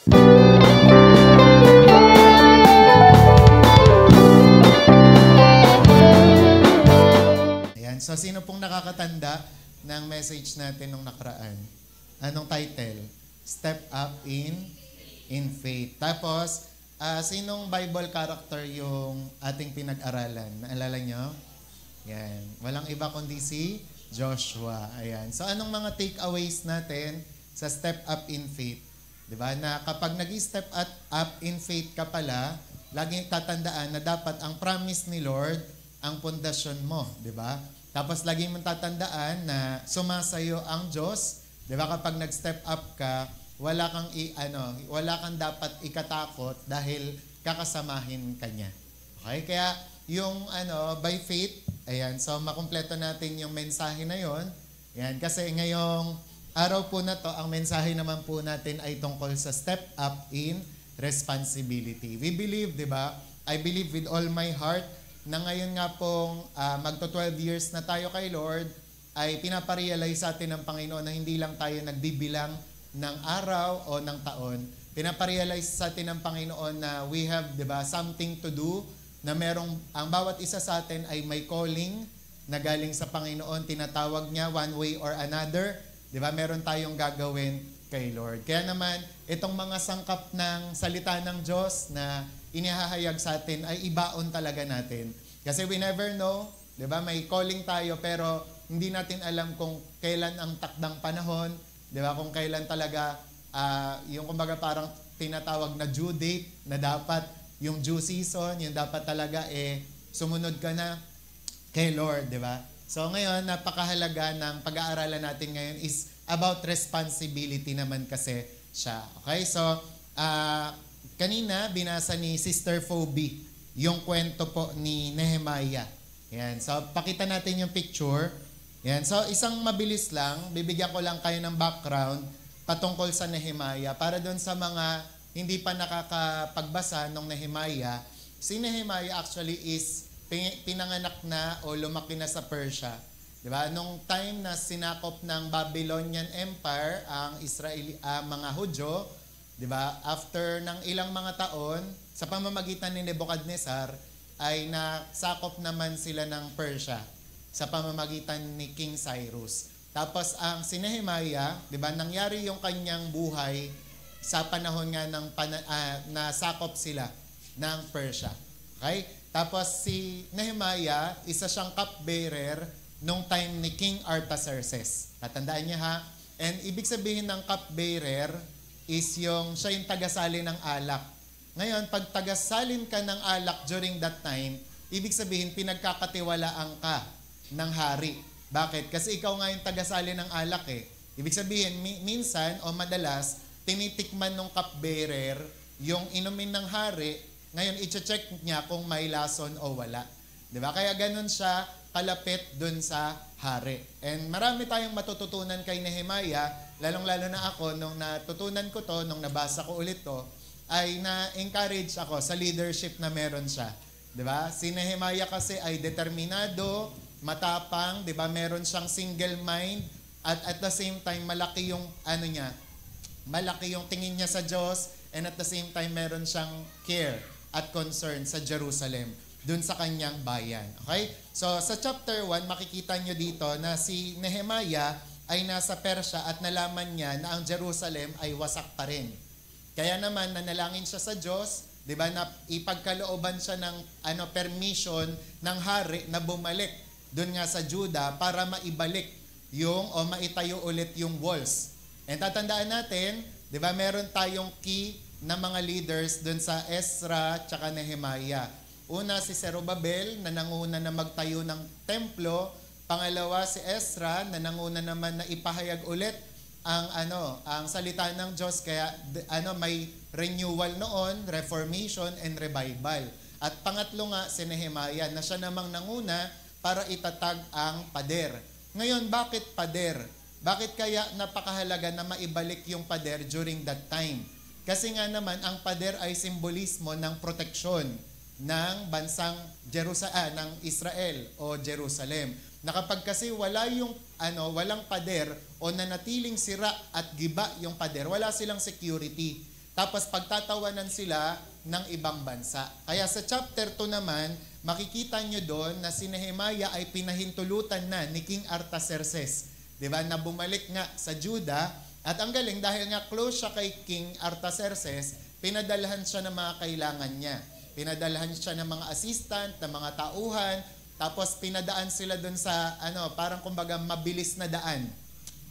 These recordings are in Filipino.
Ayan, so sino pong nakakatanda ng message natin nung nakaraan? Anong title? Step Up in Faith. Tapos, sinong Bible character yung ating pinag-aralan? Naalala nyo? Yan. Walang iba kundi si Joshua. Ayan. So, anong mga takeaways natin sa Step Up in Faith? Diba? Na kapag nag-step up in faith ka pala, laging tatandaan na dapat ang promise ni Lord ang pundasyon mo. Diba? Tapos, laging mong tatandaan na sumasayo ang Diyos. Diba? Kapag nag-step up ka, wala kang dapat ikatakot dahil kakasamahin ka niya. Okay? Kaya, yung by faith, ayan, so makumpleto natin yung mensahe na yon. Ayan, kasi ngayong araw po na to, ang mensahe naman po natin ay tungkol sa step up in responsibility. We believe, di ba? I believe with all my heart na ngayon nga pong magto 12 years na tayo kay Lord, ay pinaparealize sa atin ng Panginoon na hindi lang tayo nagbibilang ng araw o ng taon. Pinaparealize sa atin ng Panginoon na we have, di ba, something to do, na ang bawat isa sa atin ay may calling na galing sa Panginoon, tinatawag niya one way or another. Di ba? Meron tayong gagawin kay Lord. Kaya naman, itong mga sangkap ng salita ng Diyos na inihahayag sa atin ay ibaon talaga natin. Kasi we never know, di ba? May calling tayo pero hindi natin alam kung kailan ang takdang panahon, di ba? Kung kailan talaga, yung kumbaga parang tinatawag na due date na dapat yung due season, yung dapat talaga sumunod ka na kay Lord, di ba? So ngayon, napakahalaga ng pag-aaralan natin ngayon is about responsibility naman kasi siya. Okay? So, kanina, binasa ni Sister Phoebe yung kwento po ni Nehemiah. Yan. So, pakita natin yung picture. Yan. So, isang mabilis lang, bibigyan ko lang kayo ng background patungkol sa Nehemiah para doon sa mga hindi pa nakakapagbasa ng Nehemiah. Si Nehemiah actually is pinanganak na o lumaki na sa Persia. Diba? Nung time na sinakop ng Babylonian Empire ang mga Hudyo, diba? After ng ilang mga taon, sa pamamagitan ni Nebuchadnezzar, ay nasakop naman sila ng Persia sa pamamagitan ni King Cyrus. Tapos ang si Nehemiah, diba, nangyari yung kanyang buhay sa panahon nga ng nasakop sila ng Persia. Okay? Tapos si Nehemiah, isa siyang cupbearer nung time ni King Artaxerxes. Tatandaan niya ha? And ibig sabihin ng cupbearer is siya yung tagasali ng alak. Ngayon, pag tagasalin ka ng alak during that time, ibig sabihin pinagkakatiwalaan ka ng hari. Bakit? Kasi ikaw nga yung tagasali ng alak eh. Ibig sabihin, minsan o madalas, tinitikman ng cupbearer yung inumin ng hari, ngayon i-check niya kung may lason o wala. Diba? Kaya ganun siya kalapit dun sa hari. And marami tayong matututunan kay Nehemiah, lalong-lalo na ako, nung natutunan ko to, nung nabasa ko ulit to, ay na-encourage ako sa leadership na meron siya. Diba? Si Nehemiah kasi ay determinado, matapang, diba? Meron siyang single mind, at the same time, malaki yung malaki yung tingin niya sa Diyos, and at the same time, meron siyang care at concern sa Jerusalem, dun sa kanyang bayan. Okay? So, sa chapter 1, makikita nyo dito na si Nehemiah ay nasa Persia at nalaman niya na ang Jerusalem ay wasak pa rin. Kaya naman, nanalangin siya sa Diyos, di ba, na ipagkalooban siya ng permission ng hari na bumalik dun nga sa Judah para maibalik maitayo ulit yung walls. And tatandaan natin, di ba, meron tayong key na mga leaders dun sa Ezra tsaka Nehemiah. Una, si Zerubbabel na nanguna na magtayo ng templo. Pangalawa, si Ezra na nanguna naman na ipahayag ulit ang salita ng Diyos. Kaya may renewal noon, reformation and revival. At pangatlo nga, si Nehemiah na siya namang nanguna para itatag ang pader. Ngayon, bakit pader? Bakit kaya napakahalaga na maibalik yung pader during that time? Kasi nga naman, ang pader ay simbolismo ng proteksyon ng bansang ng Israel o Jerusalem. Na kapag kasi walang pader o nanatiling sira at giba yung pader, wala silang security. tapos pagtatawanan sila ng ibang bansa. Kaya sa chapter 2 naman, makikita nyo doon na si Nehemiah ay pinahintulutan na ni King Artaxerxes, di ba, na bumalik nga sa Juda. At ang galing, dahil nga close siya kay King Artaxerxes, pinadalhan siya ng mga kailangan niya. Pinadalhan siya ng mga assistant, ng mga tauhan, tapos pinadaan sila doon sa, parang kumbaga mabilis na daan,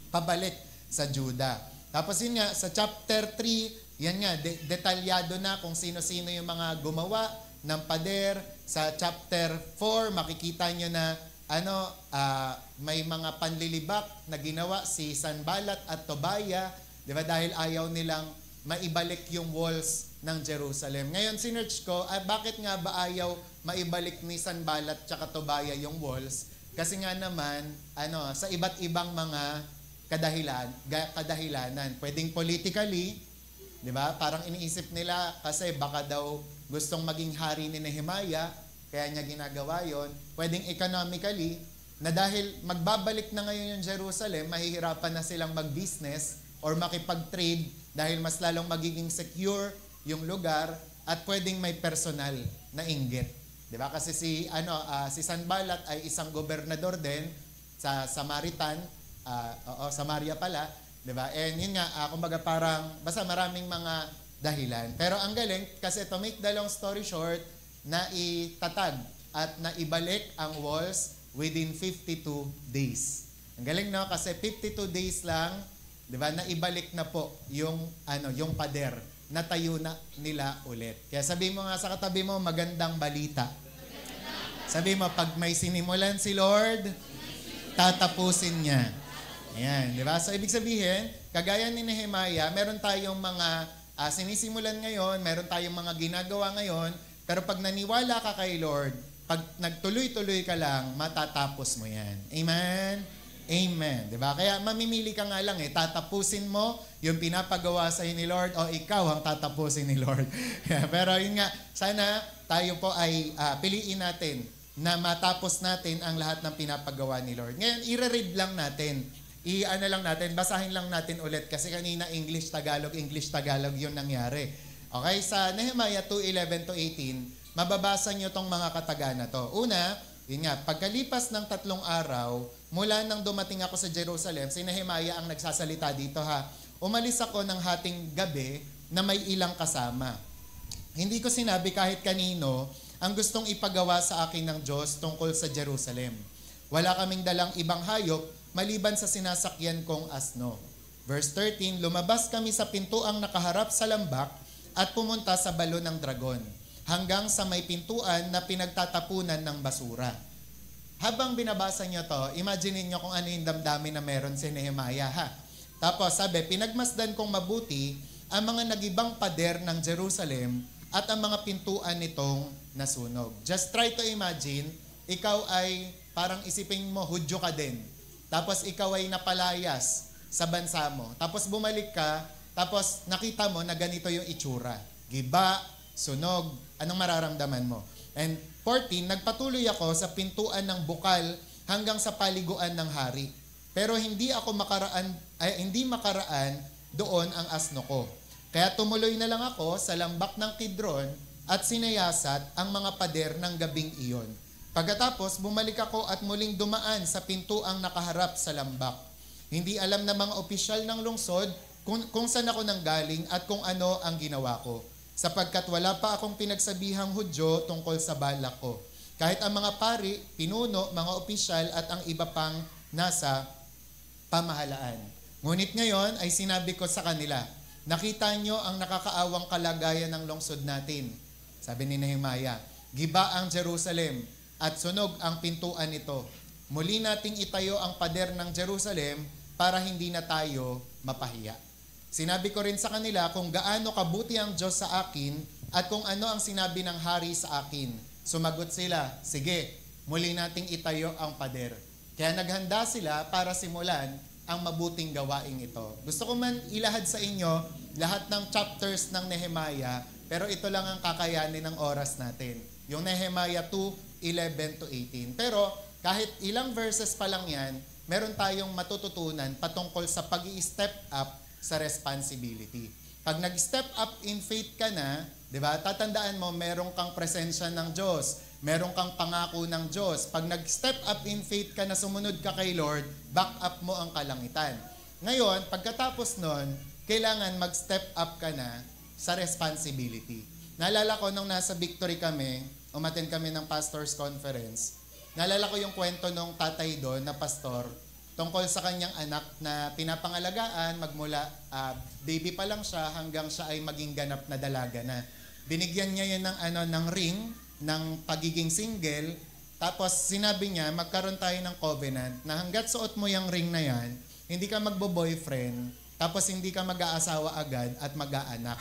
pabalik sa Juda. Tapos yun nga, sa chapter 3, yan nga, detalyado na kung sino-sino yung mga gumawa ng pader. Sa chapter 4, makikita nyo na may mga panlilibak na ginawa si Sanballat at Tobiah, di ba, dahil ayaw nilang maibalik yung walls ng Jerusalem. Ngayon, sinearch ko, bakit nga ba ayaw maibalik ni Sanballat at Tobiah yung walls? Kasi nga naman, sa iba't ibang mga kadahilanan. Pwedeng politically, di ba? Parang iniisip nila kasi baka daw gustong maging hari ni Nehemiah, kaya niya ginagawa yon. Pwedeng economically, na dahil magbabalik na ngayon yung Jerusalem, mahihirapan na silang mag-business or makipag-trade dahil mas lalong magiging secure yung lugar, at pwedeng may personal na inggit. Di ba? Kasi si Sanballat ay isang gobernador din sa Samaritan, Samaria pala, di ba? And yun nga, kumbaga parang, basta maraming mga dahilan. Pero ang galing, kasi to make the long story short, na itatag at na ibalik ang walls within 52 days. Ang galing, no? Kasi 52 days lang, di ba, na ibalik na po yung pader, natayo na nila ulit. Kaya sabi mo nga sa katabi mo, magandang balita. Sabi mo, pag may sinimulan si Lord, tatapusin niya. Ayan, di ba? So, ibig sabihin, kagaya ni Nehemiah, meron tayong mga sinisimulan ngayon, meron tayong mga ginagawa ngayon, pero pag naniwala ka kay Lord, pag nagtuloy-tuloy ka lang, matatapos mo yan. Amen? Amen. Di ba? Kaya mamimili ka nga lang tatapusin mo yung pinapagawa sa ni Lord o ikaw ang tatapusin ni Lord. Pero yun nga, sana tayo po ay piliin natin na matapos natin ang lahat ng pinapagawa ni Lord. Ngayon, i-read lang natin. Basahin lang natin ulit kasi kanina English-Tagalog yun nangyari. Okay, sa Nehemiah 2:11-18, mababasa nyo tong mga kataga na to. Una, yun nga, pagkalipas ng 3 araw, mula nang dumating ako sa Jerusalem, si Nehemiah ang nagsasalita dito ha. Umalis ako ng hating gabi na may ilang kasama. Hindi ko sinabi kahit kanino ang gustong ipagawa sa akin ng Diyos tungkol sa Jerusalem. Wala kaming dalang ibang hayop maliban sa sinasakyan kong asno. Verse 13, lumabas kami sa pintuang nakaharap sa lambak at pumunta sa Balo ng Dragon, hanggang sa may pintuan na pinagtatapunan ng basura. Habang binabasa nyo to, imagine niyo kung ano yung damdamin na meron si Nehemiah ha. Tapos sabi, pinagmasdan kong mabuti ang mga nagibang pader ng Jerusalem at ang mga pintuan nitong nasunog. Just try to imagine, ikaw ay parang isipin mo, Hudyo ka din. Tapos ikaw ay napalayas sa bansa mo. Tapos bumalik ka, tapos nakita mo na ganito yung itsura. Giba, sunog, anong mararamdaman mo? And 14, nagpatuloy ako sa pintuan ng bukal hanggang sa paliguan ng hari. Pero hindi makaraan doon ang asno ko. Kaya tumuloy na lang ako sa lambak ng Kidron at sinayasat ang mga pader ng gabing iyon. Pagkatapos, bumalik ako at muling dumaan sa pintuang nakaharap sa lambak. Hindi alam ng mga opisyal ng lungsod kung saan ako nanggaling at kung ano ang ginawa ko, sapagkat wala pa akong pinagsabihang Hudyo tungkol sa balak ko. Kahit ang mga pari, pinuno, mga opisyal at ang iba pang nasa pamahalaan. Ngunit ngayon ay sinabi ko sa kanila, nakita nyo ang nakakaawang kalagayan ng lungsod natin. Sabi ni Nehemiah, giba ang Jerusalem at sunog ang pintuan nito. Muli nating itayo ang pader ng Jerusalem para hindi na tayo mapahiya. Sinabi ko rin sa kanila kung gaano kabuti ang Diyos sa akin at kung ano ang sinabi ng hari sa akin. Sumagot sila, sige, muli nating itayo ang pader. Kaya naghanda sila para simulan ang mabuting gawaing ito. Gusto ko man ilahad sa inyo lahat ng chapters ng Nehemiah, pero ito lang ang kakayanin ng oras natin. Yung Nehemiah 2:11-18. Pero kahit ilang verses pa lang yan, meron tayong matututunan patungkol sa pag-i-step up sa responsibility. Pag nag-step up in faith ka na, di ba, tatandaan mo, meron kang presensya ng Diyos, meron kang pangako ng Diyos. Pag nag-step up in faith ka na sumunod ka kay Lord, back up mo ang kalangitan. Ngayon, pagkatapos nun, kailangan mag-step up ka na sa responsibility. Naalala ko nung nasa Victory kami, umattend kami ng pastor's conference, naalala ko yung kwento nung tatay doon na pastor, tungkol sa kanyang anak na pinapangalagaan magmula baby pa lang siya hanggang siya ay maging ganap na dalaga na. Binigyan niya yun ng ring ng pagiging single, tapos sinabi niya magkaroon tayo ng covenant na hangga't suot mo yung ring na yan, hindi ka magbo-boyfriend, tapos hindi ka mag-aasawa agad at mag-aanak.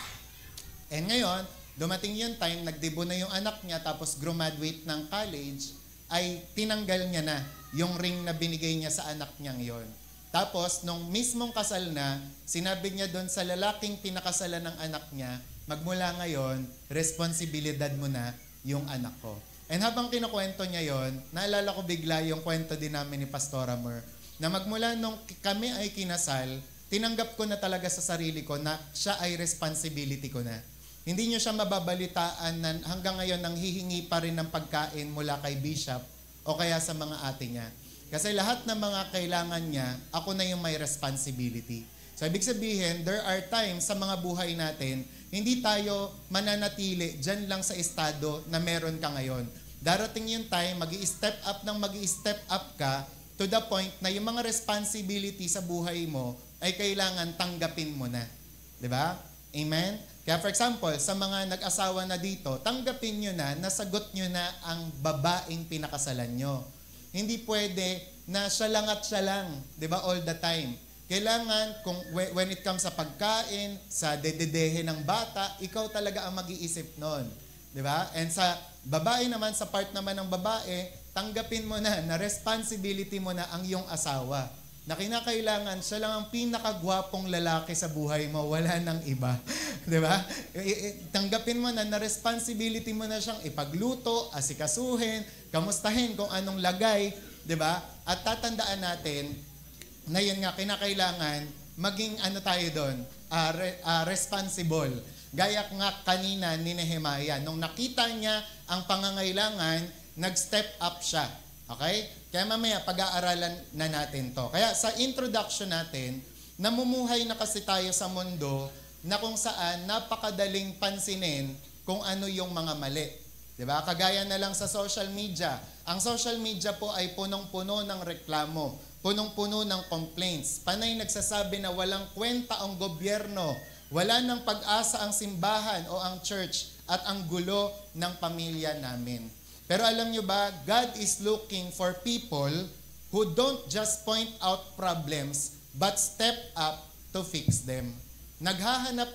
And ngayon, dumating yung time, nagdebo na yung anak niya, tapos graduate ng college, ay tinanggal niya na yung ring na binigay niya sa anak niyang yon. Tapos, nung mismong kasal na, sinabi niya doon sa lalaking pinakasalan ng anak niya, magmula ngayon, responsibilidad mo na yung anak ko. And habang kinukwento niya yon, naalala ko bigla yung kwento din namin ni Pastor Amor, na magmula nung kami ay kinasal, tinanggap ko na talaga sa sarili ko na siya ay responsibility ko na. Hindi niyo siya mababalitaan na hanggang ngayon nang hihingi pa rin ng pagkain mula kay Bishop o kaya sa mga ate niya. Kasi lahat ng mga kailangan niya, ako na yung may responsibility. So, ibig sabihin, there are times sa mga buhay natin, hindi tayo mananatili dyan lang sa estado na meron ka ngayon. Darating yung time, mag-i-step up ka to the point na yung mga responsibility sa buhay mo ay kailangan tanggapin mo na. Diba? Amen? Kaya for example, sa mga nag-asawa na dito, tanggapin nyo na, nasagot nyo na ang babaeng pinakasalan nyo. Hindi pwede na siya lang at siya lang, di ba, all the time. Kailangan, when it comes sa pagkain, sa dededehe ng bata, ikaw talaga ang mag-iisip nun. Di ba? And sa babae naman, sa part naman ng babae, tanggapin mo na responsibility mo na ang iyong asawa. Na kinakailangan, siya lang ang pinakagwapong lalaki sa buhay mo, wala nang iba. Di ba? Tanggapin mo na responsibility mo na siyang ipagluto, asikasuhin, kamustahin kung anong lagay, di ba? At tatandaan natin na yun nga, kinakailangan maging tayo doon, responsible. Gaya nga kanina ni Nehemiah, nung nakita niya ang pangangailangan, nag-step up siya. Okay? Kaya mamaya pag-aaralan na natin to. Kaya sa introduction natin, namumuhay na kasi tayo sa mundo na kung saan napakadaling pansinin kung ano yung mga mali. Diba? Kagaya na lang sa social media. Ang social media po ay punong-puno ng reklamo, punong-puno ng complaints. Panay nagsasabi na walang kwenta ang gobyerno, wala ng pag-asa ang simbahan o ang church at ang gulo ng pamilya namin. Pero alam nyo ba, God is looking for people who don't just point out problems, but step up to fix them. Naghahanap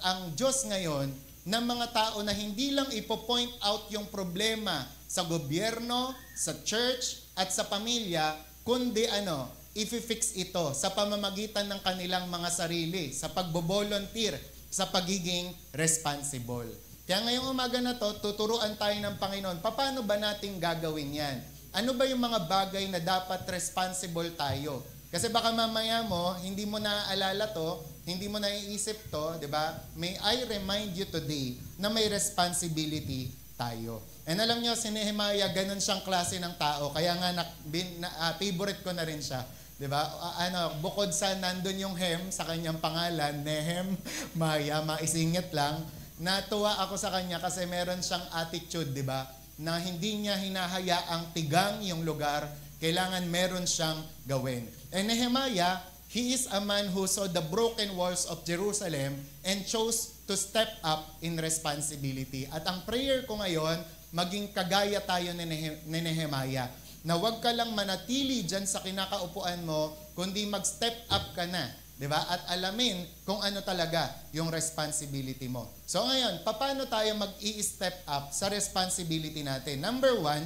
ang Diyos ngayon ng mga tao na hindi lang ipo-point out yung problema sa gobyerno, sa church, at sa pamilya, kundi i-fix ito sa pamamagitan ng kanilang mga sarili, sa pagbo-volunteer, sa pagiging responsible. Kaya ngayong umaga na to, tuturuan tayo ng Panginoon, paano ba natin gagawin yan? Ano ba yung mga bagay na dapat responsible tayo? Kasi baka mamaya mo, hindi mo naaalala to, hindi mo naiisip to, di ba? May I remind you today na may responsibility tayo. And alam nyo, si Nehemiah, ganun siyang klase ng tao. Kaya nga, favorite ko na rin siya. Di ba? Bukod sa nandun yung hem sa kanyang pangalan, Nehemiah, maisingit lang, natuwa ako sa kanya kasi meron siyang attitude, di ba? Na hindi niya hinahayaang tigang yung lugar, kailangan meron siyang gawin. And Nehemiah, he is a man who saw the broken walls of Jerusalem and chose to step up in responsibility. At ang prayer ko ngayon, maging kagaya tayo ni Nehemiah, na huwag ka lang manatili dyan sa kinakaupuan mo, kundi mag-step up ka na. Diba? At alamin kung ano talaga yung responsibility mo. So ngayon, paano tayo mag-i-step up sa responsibility natin? Number 1,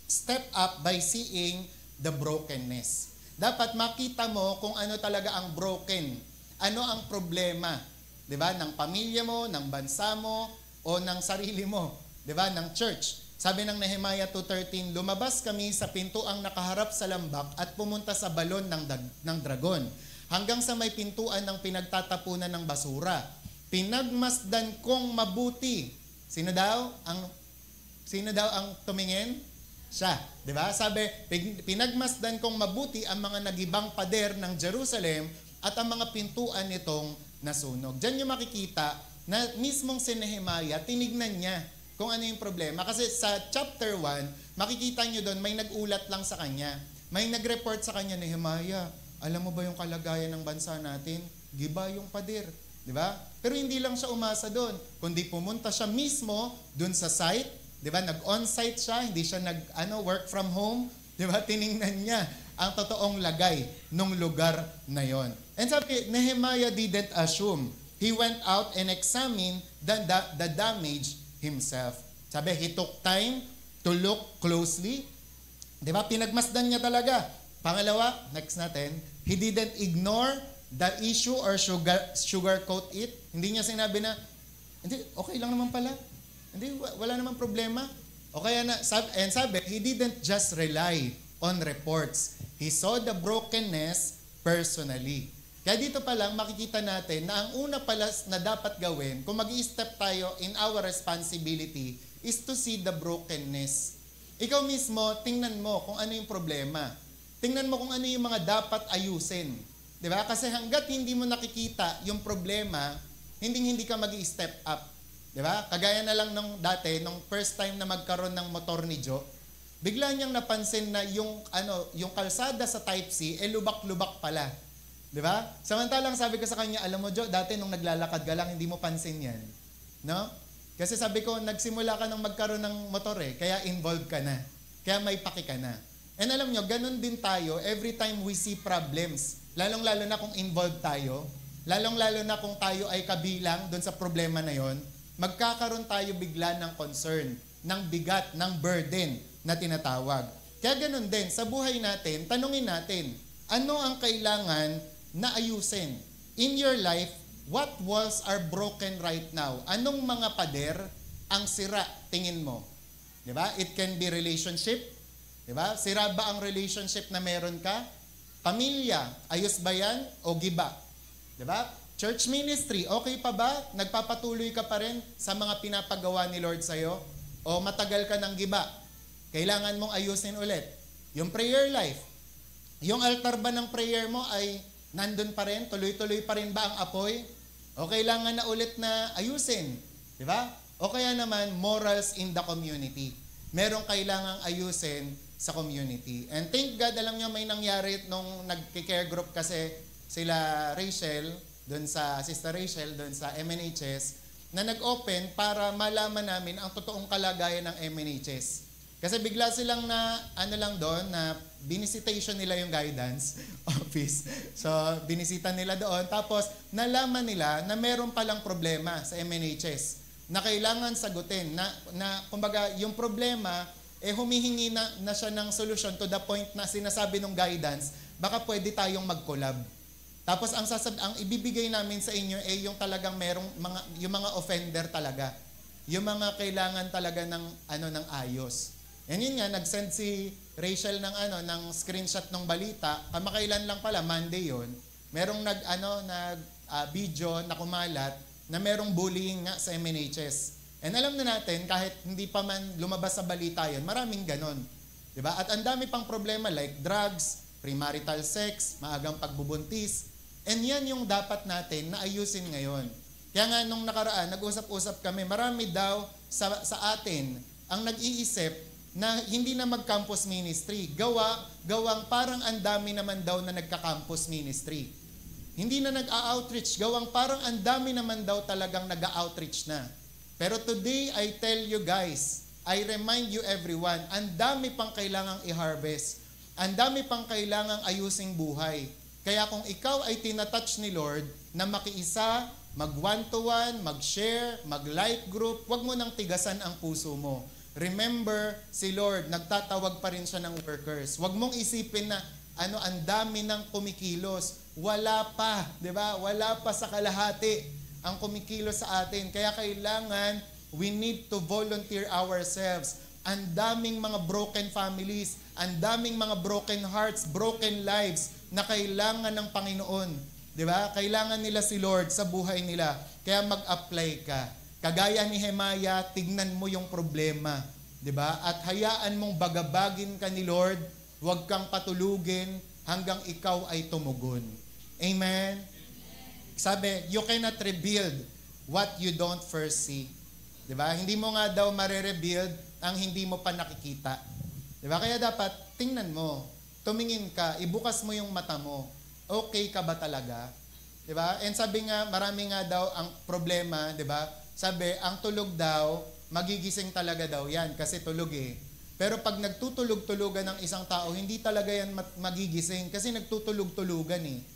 step up by seeing the brokenness. Dapat makita mo kung ano talaga ang broken. Ano ang problema? Diba? Ng pamilya mo, ng bansa mo, o ng sarili mo. Diba? Ng church. Sabi ng Nehemiah 2:13, lumabas kami sa pintuang nakaharap sa lambak at pumunta sa balon ng dragon, hanggang sa may pintuan ng pinagtatapunan ng basura. pinagmasdan kong mabuti. Sino daw ang tumingin? Siya. Diba? Sabi, pinagmasdan kong mabuti ang mga nagibang pader ng Jerusalem at ang mga pintuan nitong nasunog. Diyan yung makikita na mismong si Nehemiah, tinignan niya kung ano yung problema. Kasi sa chapter 1, makikita nyo doon, may nag-ulat lang sa kanya. May nag-report sa kanya, Nehemiah, alam mo ba yung kalagayan ng bansa natin? Giba yung pader. Diba? Pero hindi lang siya umasa doon, kundi pumunta siya mismo doon sa site. Diba? Nag-on-site siya, hindi siya work from home. Diba? Tiningnan niya ang totoong lagay ng lugar na yon. And sabi, Nehemiah didn't assume. He went out and examined the damage himself. Sabi, he took time to look closely. Diba? Pinagmasdan niya talaga. Pangalawa, next natin, he didn't ignore the issue or sugarcoat it. Hindi niya sinabi na, hindi, okay lang naman pala. Hindi, wala namang problema. O kaya sabi, he didn't just rely on reports. He saw the brokenness personally. Kaya dito pa lang makikita natin na ang una pala na dapat gawin, kung mag-i-step tayo in our responsibility, is to see the brokenness. Ikaw mismo, tingnan mo kung ano yung problema. Tingnan mo kung ano yung mga dapat ayusin. Diba? Kasi hanggat hindi mo nakikita yung problema, hindi ka mag-i-step up. Diba? Kagaya na lang nung dati, nung first time na magkaroon ng motor ni Joe, bigla niyang napansin na yung kalsada sa Type C, lubak-lubak pala. Diba? Samantalang sabi ko sa kanya, alam mo Joe, dati nung naglalakad ka lang, hindi mo pansin yan. No? Kasi sabi ko, nagsimula ka nang magkaroon ng motor kaya involved ka na. Kaya may paki ka na. And alam nyo, ganun din tayo every time we see problems. Lalong-lalo na kung involved tayo, lalong-lalo na kung tayo ay kabilang doon sa problema na yon, magkakaroon tayo bigla ng concern, ng bigat, ng burden na tinatawag. Kaya ganun din, sa buhay natin, tanungin natin, ano ang kailangan na ayusin? In your life, what walls are broken right now? Anong mga pader ang sira, tingin mo? Diba? It can be relationship. Diba? Sira ba ang relationship na meron ka? Pamilya, ayos ba yan o giba? Diba? Church ministry, okay pa ba? Nagpapatuloy ka pa rin sa mga pinapagawa ni Lord sa'yo? O matagal ka ng giba? Kailangan mong ayusin ulit. Yung prayer life, yung altar ba ng prayer mo ay nandun pa rin? Tuloy-tuloy pa rin ba ang apoy? O kailangan na ulit na ayusin? Diba? O kaya naman, morals in the community. Merong kailangang ayusin sa community. And thank God, alam nyo, may nangyari nung nag-care group kasi sila Rachel, Sister Rachel, doon sa MNHS, na nag-open para malaman namin ang totoong kalagayan ng MNHS. Kasi bigla silang na binisitation nila yung guidance office. So, binisita nila doon. Tapos, nalaman nila na meron palang problema sa MNHS na kailangan sagutin. Kumbaga, yung problema, humihingi na siya ng solusyon to the point na sinasabi ng guidance, baka pwede tayong mag-collab. Tapos ang ibibigay namin sa inyo yung talagang yung mga offender talaga. Yung mga kailangan talaga ng ayos. And yun nga, nag-send si Rachel ng screenshot ng balita. Kamakailan lang pala, Monday yon. Merong video na kumalat na merong bullying nga sa MNHS. And alam na natin, kahit hindi pa man lumabas sa balita yon, maraming ganon. Diba? At ang dami pang problema like drugs, premarital sex, maagang pagbubuntis. And yan yung dapat natin na ayusin ngayon. Kaya nga nung nakaraan, nag-usap-usap kami, marami daw sa atin ang nag-iisip na hindi na mag-campus ministry. Gawang parang ang dami naman daw na nagka-campus ministry. Hindi na nag-outreach. Gawang parang ang dami naman daw talagang nag-outreach na. Pero today, I tell you guys, I remind you everyone, ang dami pang kailangang i-harvest. Ang dami pang kailangang ayusing buhay. Kaya kung ikaw ay tinatouch ni Lord na makiisa, mag-one-to-one, mag-share, mag-like group, wag mo nang tigasan ang puso mo. Remember, si Lord, nagtatawag pa rin siya ng workers. Wag mong isipin na ang dami ng kumikilos. Wala pa, di ba? Wala pa sa kalahati ang kumikilos sa atin. Kaya kailangan, we need to volunteer ourselves. Ang daming mga broken families, ang daming mga broken hearts, broken lives na kailangan ng Panginoon. Di ba? Kailangan nila si Lord sa buhay nila. Kaya mag-apply ka. Kagaya ni Nehemiah, tignan mo yung problema. Di ba? At hayaan mong bagabagin ka ni Lord. Huwag kang patulugin hanggang ikaw ay tumugon. Amen? Sabi, you cannot rebuild what you don't first see. Di ba? Hindi mo nga daw mare-rebuild ang hindi mo pa nakikita. Di ba? Kaya dapat, tingnan mo. Tumingin ka, ibukas mo yung mata mo. Okay ka ba talaga? 'Di ba? And sabi nga, marami nga daw ang problema, 'di ba? Sabi, ang tulog daw, magigising talaga daw 'yan kasi tulog eh. Pero pag nagtutulog-tulugan ng isang tao, hindi talaga 'yan magigising kasi nagtutulog-tulugan eh.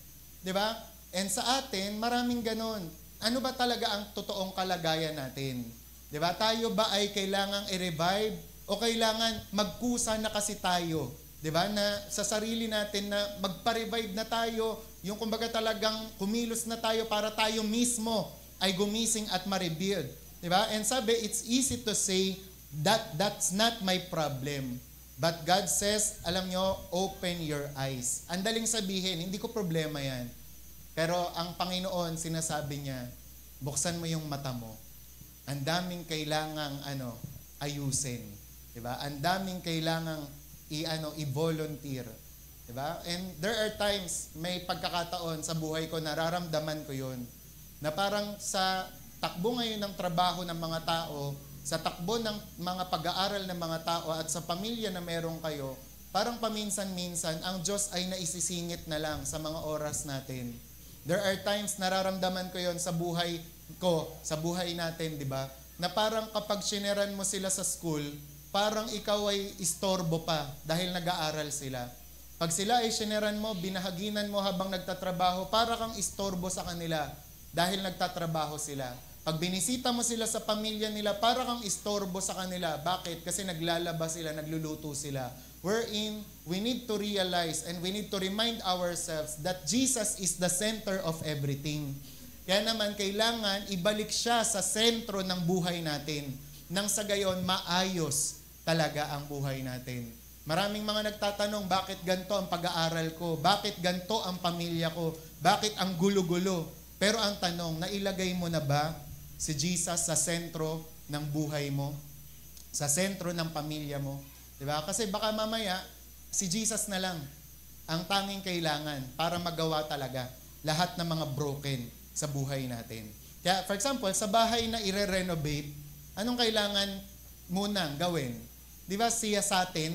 'Di ba? And sa atin, maraming ganon. Ano ba talaga ang totoong kalagayan natin? 'Di ba? Tayo ba ay kailangang i-revive o kailangan magkusa na kasi tayo? 'Di ba? Na sa sarili natin na magpa-revive na tayo, yung kumbaga talagang kumilos na tayo para tayo mismo ay gumising at ma-rebuild. 'Di ba? And sabi, it's easy to say that that's not my problem. But God says, alam nyo, open your eyes. Ang daling sabihin, hindi ko problema 'yan. Pero ang Panginoon sinasabi niya, buksan mo yung mata mo. Ang daming kailangang ayusin. 'Di ba? Ang daming kailangang i-volunteer. Diba? And there are times, may pagkakataon sa buhay ko, nararamdaman ko yun, na parang sa takbo ngayon ng trabaho ng mga tao, sa takbo ng mga pag-aaral ng mga tao, at sa pamilya na meron kayo, parang paminsan-minsan, ang Diyos ay naisisingit na lang sa mga oras natin. There are times, nararamdaman ko yon sa buhay ko, sa buhay natin, di ba? Na parang kapag sineran mo sila sa school, parang ikaw ay istorbo pa dahil nag-aaral sila. Pag sila ay sineran mo, binahaginan mo habang nagtatrabaho, para kang istorbo sa kanila dahil nagtatrabaho sila. Pag binisita mo sila sa pamilya nila, para kang istorbo sa kanila. Bakit? Kasi naglalaba sila, nagluluto sila. Wherein, we need to realize and we need to remind ourselves that Jesus is the center of everything. Kaya naman, kailangan ibalik siya sa sentro ng buhay natin. Nang sa gayon, maayos talaga ang buhay natin. Maraming mga nagtatanong, bakit ganito ang pag-aaral ko? Bakit ganito ang pamilya ko? Bakit ang gulo-gulo? Pero ang tanong, nailagay mo na ba si Jesus sa sentro ng buhay mo? Sa sentro ng pamilya mo? Diba? Kasi baka mamaya, si Jesus na lang ang tanging kailangan para magawa talaga lahat ng mga broken sa buhay natin. Kaya, for example, sa bahay na i-renovate, anong kailangan munang gawin? Di ba siya sa atin,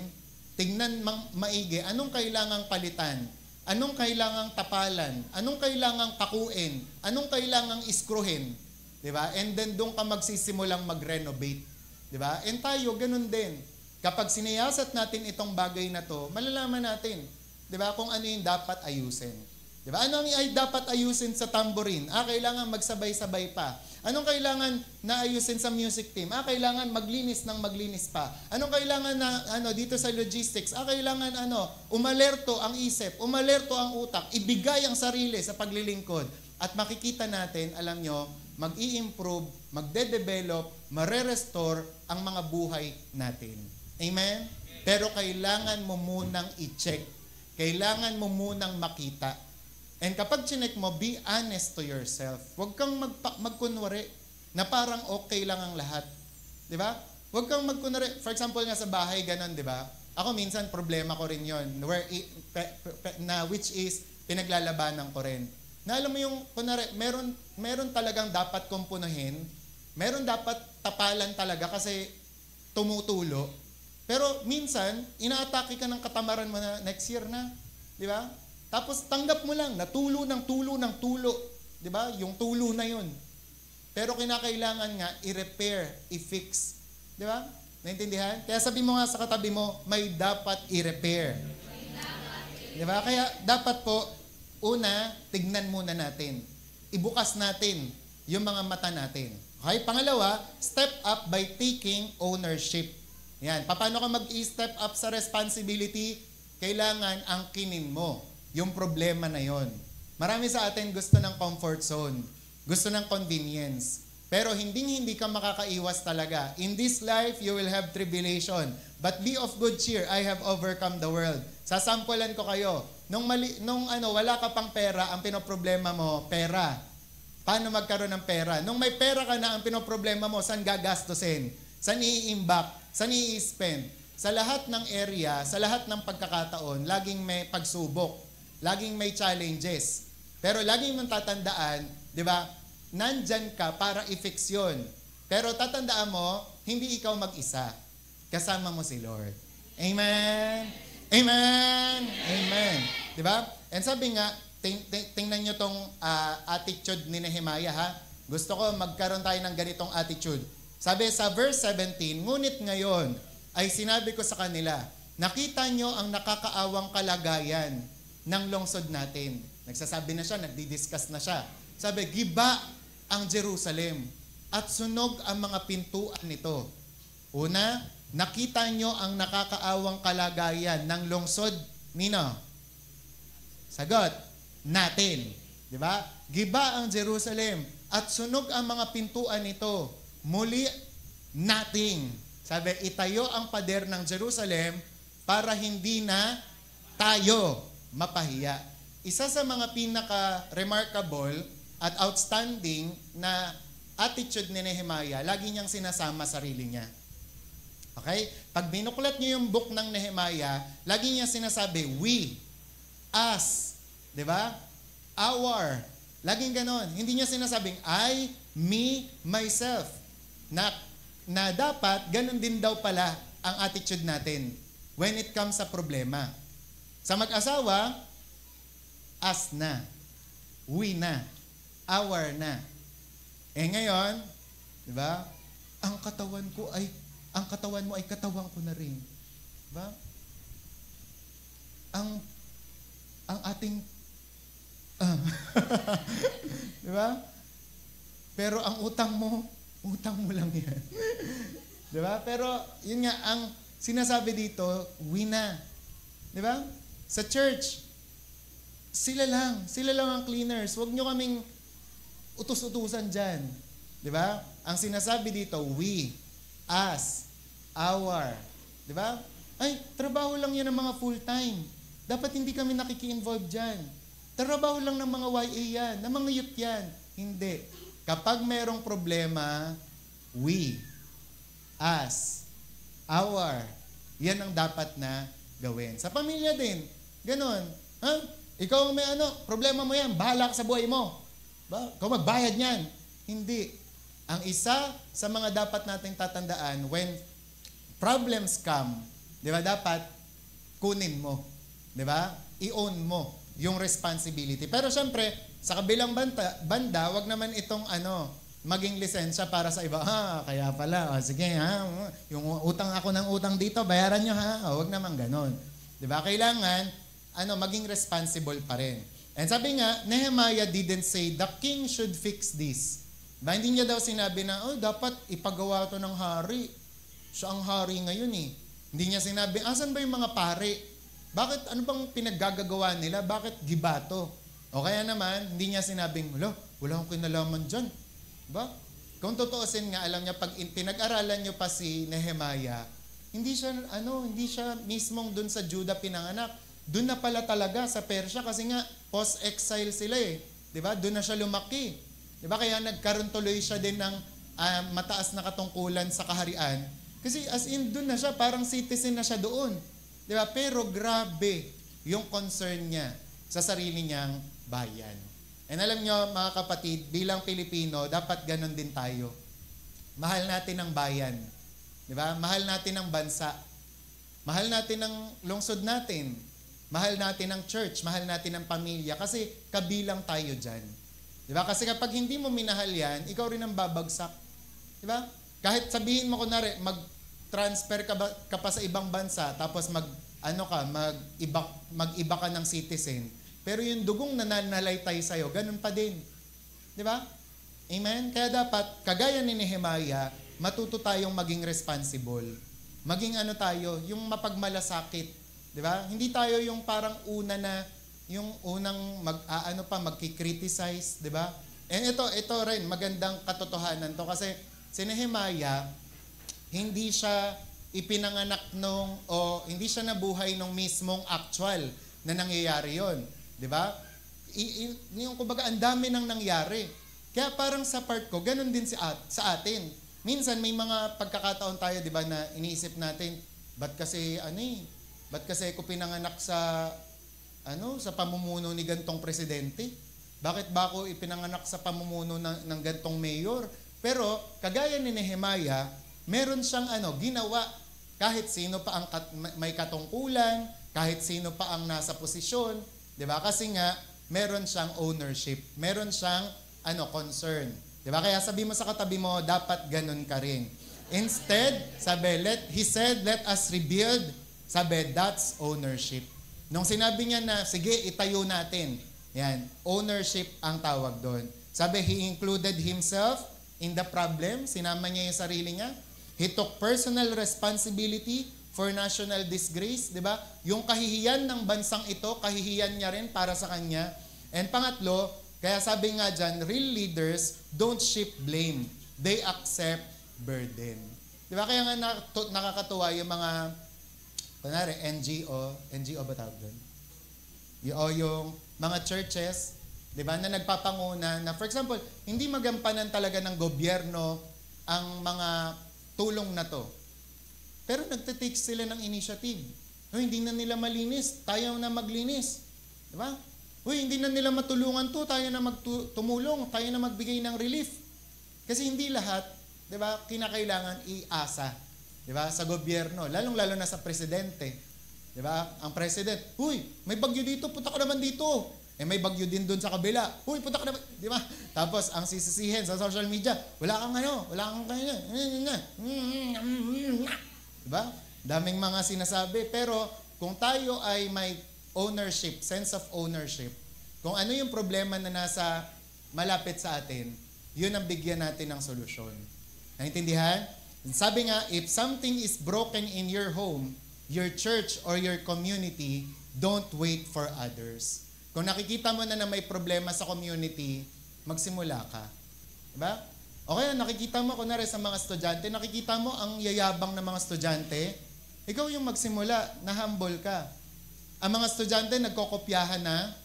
tignan maigi, anong kailangang palitan? Anong kailangang tapalan? Anong kailangang takuin? Anong kailangang iskruhin? Di ba? And then doon ka magsisimulang mag-renovate. Di ba? And tayo, ganun din. Kapag siniyasat natin itong bagay na to, malalaman natin, di ba, kung ano yung dapat ayusin. Di ba? Ano ay dapat ayusin sa tambourine? Kailangan magsabay-sabay pa. Anong kailangan na ayusin sa music team? Kailangan maglinis ng maglinis pa. Anong kailangan na dito sa logistics? Kailangan umalerto ang isip, umalerto ang utak, ibigay ang sarili sa paglilingkod. At makikita natin, alam nyo, mag-i-improve, magde-develop, mare-restore ang mga buhay natin. Amen? Pero kailangan mo munang i-check. Kailangan mo munang makita. And kapag chinek mo, be honest to yourself. Huwag kang magkunwari na parang okay lang ang lahat. Di ba? Huwag kang magkunwari. For example nga sa bahay, ganun, di ba? Ako minsan, problema ko rin yun. Which is, pinaglalabanan ko rin. Na alam mo yung, kunwari, meron talagang dapat kumpunuhin. Meron dapat tapalan talaga kasi tumutulo. Pero minsan, inaatake ka ng katamaran mo na next year na. Di ba? Tapos tanggap mo lang, natulo ng tulo ng tulo. Di ba? Yung tulo na yun. Pero kinakailangan nga, i-repair, i-fix. Di ba? Naintindihan? Kaya sabi mo nga sa katabi mo, may dapat i-repair. Di ba? Kaya dapat po, una, tignan muna natin. Ibukas natin yung mga mata natin. Okay? Pangalawa, step up by taking ownership. Yan. Paano ka mag-i-step up sa responsibility? Kailangan angkinin mo yung problema na yon. Marami sa atin gusto ng comfort zone. Gusto ng convenience. Pero hindi ka makakaiwas talaga. In this life, you will have tribulation. But be of good cheer. I have overcome the world. Sasampulan ko kayo. wala ka pang pera, ang pinoproblema mo, pera. Paano magkaroon ng pera? Nung may pera ka na, ang pinoproblema mo, saan gagastusin? Saan i-imbak? Saan i-spend? Sa lahat ng area, sa lahat ng pagkakataon, laging may pagsubok. Laging may challenges. Pero laging mong tatandaan, di ba, nandyan ka para i-fix yun. Pero tatandaan mo, hindi ikaw mag-isa. Kasama mo si Lord. Amen? Amen! Amen! Di ba? And sabi nga, tingnan nyo tong attitude ni Nehemiah, ha? Gusto ko magkaroon tayo ng ganitong attitude. Sabi sa verse 17, ngunit ngayon ay sinabi ko sa kanila, nakita nyo ang nakakaawang kalagayan ng lungsod natin. Nagsasabi na siya, nagdi-discuss na siya. Sabi, giba ang Jerusalem at sunog ang mga pintuan nito. Una, nakita nyo ang nakakaawang kalagayan ng lungsod nino. Sagot, natin. Di ba? Giba ang Jerusalem at sunog ang mga pintuan nito. Muli, nating. Sabi, itayo ang pader ng Jerusalem para hindi na tayo mapahiya. Isa sa mga pinaka-remarkable at outstanding na attitude ni Nehemiah, lagi niyang sinasama sarili niya. Okay? Pag binuklat niyo yung book ng Nehemiah, lagi niya sinasabi, we, us, di ba? Our. Laging ganon. Hindi niya sinasabing, I, me, myself. Na dapat, ganon din daw pala ang attitude natin when it comes sa problema. Sa mag-asawa, us na. We na. Our na. Eh ngayon, di ba? Ang katawan mo ay katawan ko na rin. Di ba? Ang ating di ba? Pero ang utang mo lang yan. Di ba? Pero yun nga, ang sinasabi dito, we na. Di ba? Sa church, sila lang ang cleaners. Huwag nyo kaming utus-utusan dyan. Di ba? Ang sinasabi dito, we, us, our. Di ba? Ay, trabaho lang yan ng mga full-time. Dapat hindi kami nakiki-involve dyan. Trabaho lang ng mga YA yan, ng mga youth yan. Hindi. Kapag mayroong problema, we, us, our, yan ang dapat na gawin. Sa pamilya din, ganon. Ha? Ikaw may problema mo yan, bahala ka sa buhay mo. Ba? Ikaw magbayad niyan. Hindi. Ang isa sa mga dapat nating tatandaan, when problems come, di ba, dapat kunin mo. Di ba? I-own mo yung responsibility. Pero syempre, sa kabilang banda, wag naman itong maging lisensya para sa iba. Kaya pala, sige yung utang ako ng utang dito, bayaran nyo wag naman ganon. Di ba? Kailangan, maging responsible pa rin. And sabi nga, Nehemiah didn't say, the king should fix this. Ba, hindi niya daw sinabi na, dapat ipagawa to ng hari. Siya ang hari ngayon eh. Hindi niya sinabi, asan ba yung mga pare? Bakit, ano bang pinaggagawa nila? Bakit gibato? O kaya naman, hindi niya sinabing, wala akong kinalaman dyan. Ba? Kung tutuusin nga, alam niya, pag pinag-aralan niyo pa si Nehemiah, hindi siya mismong dun sa Judah pinanganak. Dun na pala talaga sa Persia kasi nga, post-exile sila eh. Diba? Dun na siya lumaki. Diba? Kaya nagkaroon tuloy siya din ng mataas na katungkulan sa kaharian. Kasi as in, dun na siya, parang citizen na siya doon. Diba? Pero grabe yung concern niya sa sarili niyang bayan. And alam niyo, mga kapatid, bilang Pilipino, dapat ganun din tayo. Mahal natin ang bayan. Diba? Mahal natin ang bansa. Mahal natin ang lungsod natin. Mahal natin ang church. Mahal natin ang pamilya. Kasi kabilang tayo dyan. Diba? Kasi kapag hindi mo minahal yan, ikaw rin ang babagsak. Diba? Kahit sabihin mo kunwari, mag-transfer ka pa sa ibang bansa, tapos mag-iba ka ng citizen, pero yung dugong nananalaytay sa'yo, ganun pa din. Diba? Amen? Kaya dapat, kagaya ni Nehemiah, matuto tayong maging responsible. Maging tayo, yung mapagmalasakit. Diba? Hindi tayo yung parang yung unang magki-criticize, di ba? And ito rin, magandang katotohanan to kasi si Nehemiah, hindi siya ipinanganak hindi siya nabuhay nung mismong actual na nangyayari yon, di ba? Yung kumbaga, ang dami nang nangyari. Kaya parang sa part ko, ganun din sa atin. Minsan may mga pagkakataon tayo, di ba, na iniisip natin, ba't kasi ako pinanganak sa pamumuno ni gantong presidente? Bakit ba ako ipinanganak sa pamumuno ng gantong mayor? Pero kagaya ni Nehemiah, meron siyang ginawa kahit sino pa ang may katungkulan, kahit sino pa ang nasa posisyon, 'di ba? Kasi nga meron siyang ownership, meron siyang concern. 'Di ba? Kaya sabi mo sa katabi mo, dapat ganun ka rin. Instead, he said, let us rebuild. Sabi, that's ownership. Nung sinabi niya na, sige, itayo natin. Yan, ownership ang tawag doon. Sabi, he included himself in the problem. Sinama niya yung sarili niya. He took personal responsibility for national disgrace, di ba? Yung kahihiyan ng bansang ito, kahihiyan niya rin para sa kanya. And pangatlo, kaya sabi nga dyan, real leaders don't shift blame. They accept burden. Di ba? Kaya nga nakakatuwa yung mga, kunwari, NGO ba tawag doon? Yung mga churches, di ba, na nagpapanguna na, for example, hindi magampanan talaga ng gobyerno ang mga tulong na to. Pero nagtitake sila ng initiative. Hindi na nila malinis, tayo na maglinis. Di ba? Hindi na nila matulungan to, tayo na tumulong, tayo na magbigay ng relief. Kasi hindi lahat, di ba, kinakailangan iasa, di ba, sa gobyerno, lalong-lalo na sa presidente. Di ba? Ang president, may bagyo dito, punta ka naman dito. May bagyo din doon sa kabila. Punta ka naman, di ba? Tapos, ang sisisihin sa social media, wala kang kanya. Di ba? Daming mga sinasabi. Pero, kung tayo ay may ownership, sense of ownership, kung ano yung problema na nasa malapit sa atin, yun ang bigyan natin ng solusyon. Naintindihan? Sabi nga, if something is broken in your home, your church, or your community, don't wait for others. Kung nakikita mo na may problema sa community, magsimula ka. Diba? O kaya nakikita mo, kunwari sa mga estudyante, nakikita mo ang yayabang ng mga estudyante, ikaw yung magsimula, na humble ka. Ang mga estudyante nagkokopyahan na,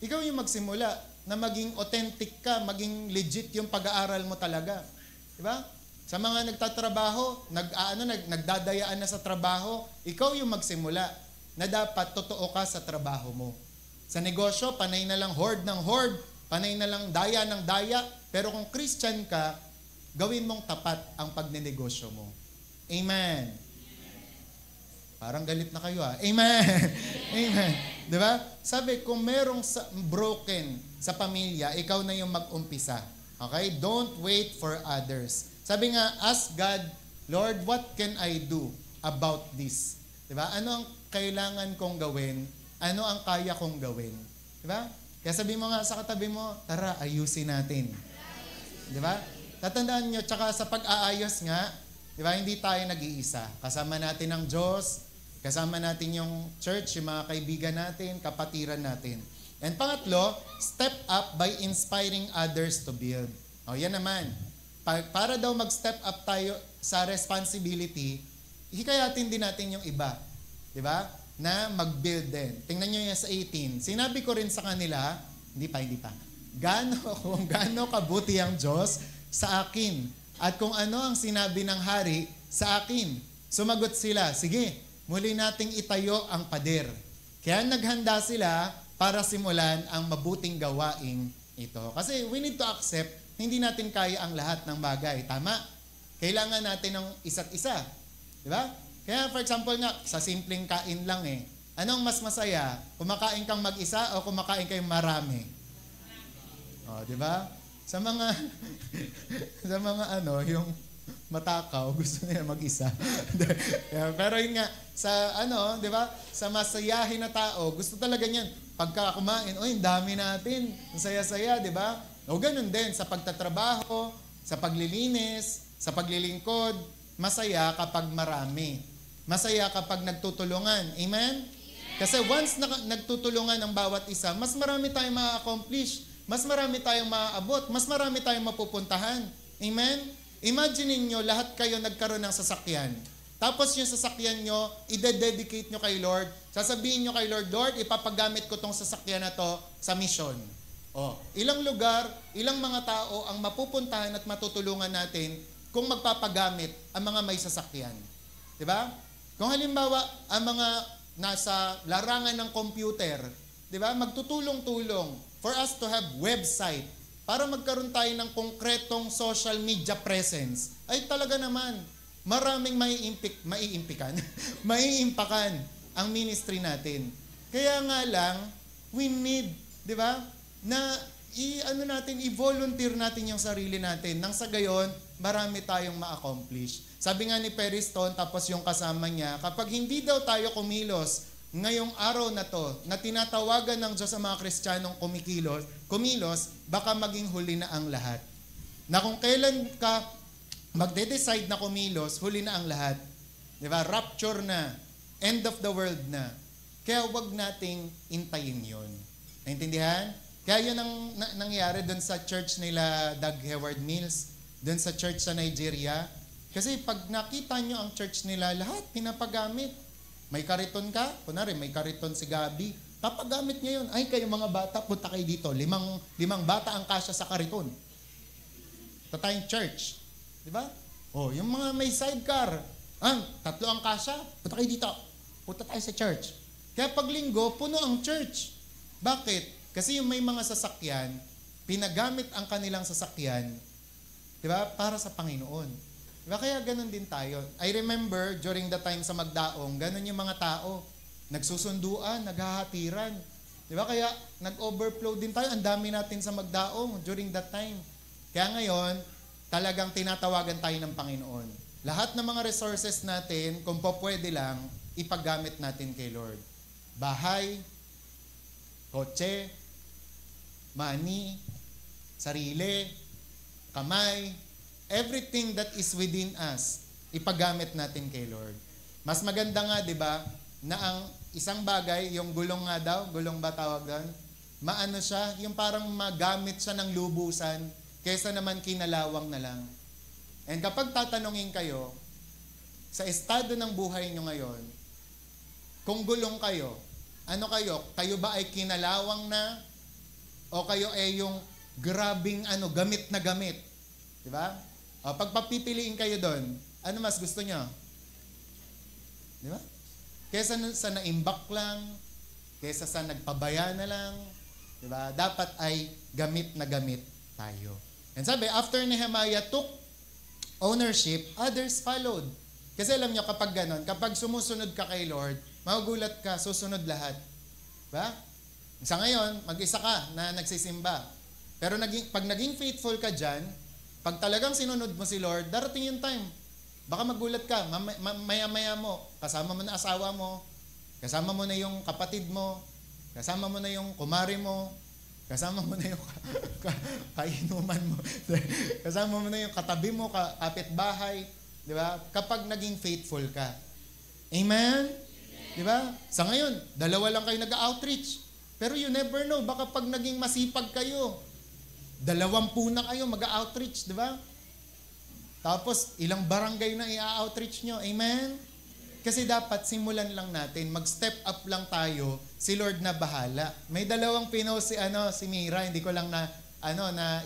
ikaw yung magsimula, na maging authentic ka, maging legit yung pag-aaral mo talaga. Diba? Sa mga nagtatrabaho, nagdadayaan na sa trabaho, ikaw yung magsimula, na dapat totoo ka sa trabaho mo. Sa negosyo, panay na lang hoard ng hoard, panay na lang daya ng daya, pero kung Christian ka, gawin mong tapat ang pagnenegosyo mo. Amen. Parang galit na kayo Amen. Amen. Diba? Sabi, kung merong broken sa pamilya, ikaw na yung mag-umpisa. Okay? Don't wait for others. Sabi nga, ask God, Lord, what can I do about this? Diba? Ano ang kailangan kong gawin? Ano ang kaya kong gawin? Diba? Kaya sabi mo nga sa katabi mo, tara, ayusin natin. Diba? Tatandaan nyo, tsaka sa pag-aayos nga, diba, hindi tayo nag-iisa. Kasama natin ang Diyos, kasama natin yung church, yung mga kaibigan natin, kapatiran natin. And pangatlo, step up by inspiring others to build. Yan naman. Para daw mag-step up tayo sa responsibility, hikayatin din natin yung iba. Diba? Na mag-build din. Tingnan nyo yan sa 18. Sinabi ko rin sa kanila, hindi pa. Kung gaano kabuti ang Diyos sa akin. At kung ano ang sinabi ng hari sa akin. Sumagot sila, sige, muli nating itayo ang pader. Kaya naghanda sila para simulan ang mabuting gawaing ito. Kasi we need to accept, hindi natin kaya ang lahat ng bagay. Tama? Kailangan natin ng isa't isa. Diba? Kaya for example nga, sa simpleng kain lang anong mas masaya? Kumakain kang mag-isa o kumakain kayong marami? Di ba? Sa mga yung matakaw, gusto nila mag-isa. Pero yun nga, sa di ba? Sa masayahin na tao, gusto talaga niyan. Pagka kumain, ang dami natin. Ang saya-saya, di ba? O ganun din, sa pagtatrabaho, sa paglilinis, sa paglilingkod, masaya kapag marami. Masaya kapag nagtutulungan. Amen? Kasi once nagtutulungan ang bawat isa, mas marami tayong ma-accomplish, mas marami tayong maaabot, mas marami tayong mapupuntahan. Amen? Imagine niyo lahat kayo nagkaroon ng sasakyan. Tapos yung sasakyan nyo, ide-dedicate nyo kay Lord. Sasabihin nyo kay Lord, Lord, ipapagamit ko tong sasakyan na to sa mission. Ilang lugar, ilang mga tao ang mapupuntahan at matutulungan natin kung magpapagamit ang mga may sasakyan. Diba? Kung halimbawa, ang mga nasa larangan ng computer, diba? Magtutulong-tulong for us to have website para magkaroon tayo ng konkretong social media presence, ay talaga naman, maraming maiimpakan ang ministry natin. Kaya nga lang, we need, di ba, na i-volunteer natin yung sarili natin. Nang sa gayon, marami tayong ma-accomplish. Sabi nga ni Periston, tapos yung kasama niya, kapag hindi daw tayo kumilos ngayong araw na to, na tinatawagan ng Diyos sa mga Kristiyanong kumilos, baka maging huli na ang lahat. Na kung kailan ka magde-decide na kumilos, huli na ang lahat. Diba? Rapture na. End of the world na. Kaya wag nating intayin yun. Naintindihan? Kaya yun ang nangyari doon sa church nila Doug Howard Mills, doon sa church sa Nigeria. Kasi pag nakita nyo ang church nila, lahat pinapagamit. May kariton ka, kunwari may kariton si Gabi, papagamit niya yun. Ay, kayo mga bata, punta kayo dito. Limang bata ang kasya sa kariton. Ito tayong church. Diba? Yung mga may sidecar, 3 ang kasya, punta kayo dito. Punta tayo sa church. Kaya pag linggo, puno ang church. Bakit? Kasi yung may mga sasakyan, pinagamit ang kanilang sasakyan, diba? Para sa Panginoon. Diba? Kaya ganun din tayo. I remember, during the time sa Magdaong, ganun yung mga tao. Nagsusunduan, naghahatiran. Diba? Kaya nag-overflow din tayo. Ang dami natin sa Magdaong during that time. Kaya ngayon, talagang tinatawagan tayo ng Panginoon. Lahat ng mga resources natin, kung po pwede lang, ipagamit natin kay Lord. Bahay, kotse, money, sarili, kamay, everything that is within us, ipagamit natin kay Lord. Mas maganda nga, di ba, na ang isang bagay, yung gulong nga daw, gulong ba tawag doon? Maano siya, yung parang magamit siya ng lubusan, kaysa naman kinalawang na lang. And kapag tatanungin kayo, sa estado ng buhay nyo ngayon, kung gulong kayo, ano kayo? Kayo ba ay kinalawang na? O kayo ay yung grabing gamit na gamit? Diba? O, pag papipiliin kayo doon, ano mas gusto nyo? Diba? Kesa sa naimbak lang, kesa sa nagpabaya na lang, diba? Dapat ay gamit na gamit tayo. And sabi, after Nehemiah took ownership, others followed. Kasi alam nyo, kapag ganon, kapag sumusunod ka kay Lord, magugulat ka, susunod lahat. Diba? Sa ngayon, mag-isa ka na nagsisimba. Pero pag naging faithful ka dyan, pag talagang sinunod mo si Lord, darating yung time. Baka magulat ka, maya-maya mo, kasama mo na asawa mo, kasama mo na yung kapatid mo, kasama mo na yung kumari mo, kasama mo na yung kainuman mo, kasama mo na yung katabi mo, kapitbahay, di ba? Kapag naging faithful ka. Amen? Di ba? Sa ngayon, 2 lang kayo nag-outreach. Pero you never know, baka pag naging masipag kayo, 20 na kayo mag-outreach, di ba? Tapos, ilang barangay na i-outreach nyo. Amen? Kasi dapat simulan lang natin, mag-step up lang tayo, si Lord na bahala. May 2 pinost si Mira, hindi ko lang na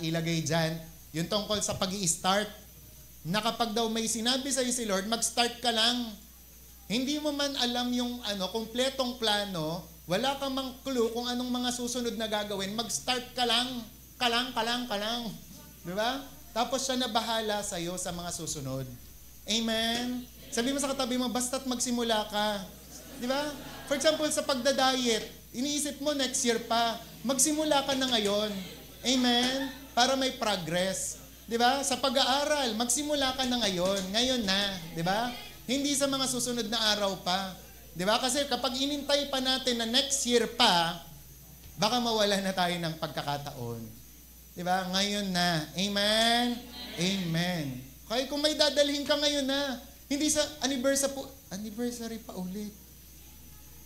ilagay dyan. Yung tungkol sa pag-i-start, na kapag daw may sinabi sa'yo si Lord, mag-start ka lang. Hindi mo man alam yung kumpletong plano, wala kang mang clue kung anong mga susunod na gagawin, mag-start ka lang. Kalang. Di ba? Tapos siya na bahala sa'yo sa mga susunod. Amen? Sabi mo sa katabi mo, basta't magsimula ka. Di ba? For example, sa pagda-diet, iniisip mo next year pa, magsimula ka na ngayon. Amen? Para may progress. Di ba? Sa pag-aaral, magsimula ka na ngayon. Ngayon na. Di ba? Hindi sa mga susunod na araw pa. Di ba? Kasi kapag inintay pa natin na next year pa, baka mawala na tayo ng pagkakataon. Diba? Ngayon na. Amen? Amen. Kaya kung may dadalhin ka ngayon na, hindi sa anniversary pa ulit.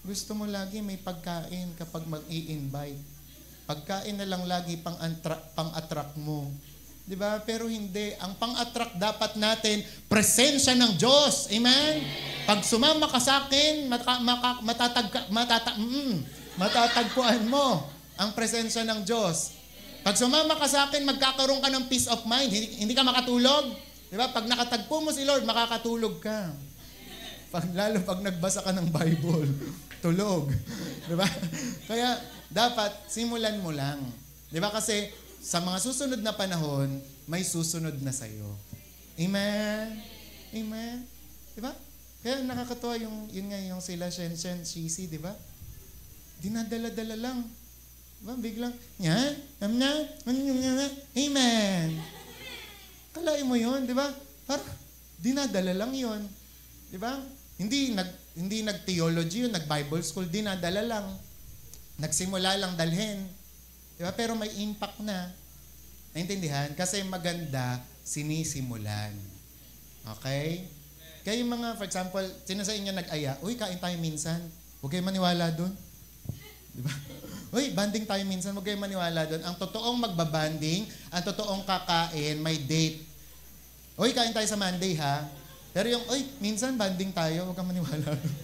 Gusto mo lagi may pagkain kapag mag-i-invite. Pagkain na lang lagi pang-attract mo. Diba? Pero hindi. Ang pang-attract dapat natin, presensya ng Diyos. Amen? Pag sumama ka sa akin, matatagpuan mo ang presensya ng Diyos. Pag sumama ka sa akin, magkakaroon ka ng peace of mind. Hindi ka makatulog. Diba? Pag nakatagpo mo si Lord, makakatulog ka. Lalo pag nagbasa ka ng Bible, tulog. Diba? Kaya dapat simulan mo lang. Diba? Kasi sa mga susunod na panahon, may susunod na sa'yo. Amen? Amen? Diba? Kaya nakakatuwa yung sila Shen, Shisi, diba? Dinadala-dala lang. Diba? Biglang, amen. Kalain mo yun, di ba? Parang dinadala lang yun. Di ba? Hindi nag-theology yun, nag-Bible school, dinadala lang. Nagsimula lang dalhin. Di ba? Pero may impact na. Naintindihan? Kasi maganda, sinisimulan. Okay? Kaya yung mga, for example, sino sa inyo nag-aya, uy, kain tayo minsan. Huwag kayo maniwala dun. Di ba? Uy, banding tayo minsan, huwag kayo maniwala doon. Ang totoong magbabanding, ang totoong kakain, may date. Uy, kain tayo sa Monday ha. Pero yung, uy, minsan banding tayo, huwag kang maniwala doon.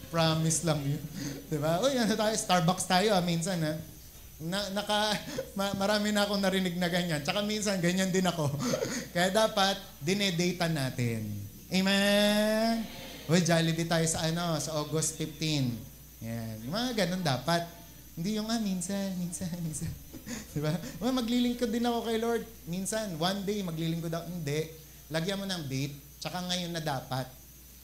Promise lang yun. Diba? Uy, ano tayo, Starbucks tayo ha, minsan ha. Marami na akong narinig na ganyan. Tsaka minsan, ganyan din ako. Kaya dapat, dinedata natin. Amen? Uy, Jollibee tayo sa sa August 15. Yan. Mga ganun dapat. Hindi yung, minsan. Diba? Well, maglilingkod din ako kay Lord. Minsan, one day, maglilingkod ako. Hindi. Lagyan mo ng date, tsaka ngayon na dapat.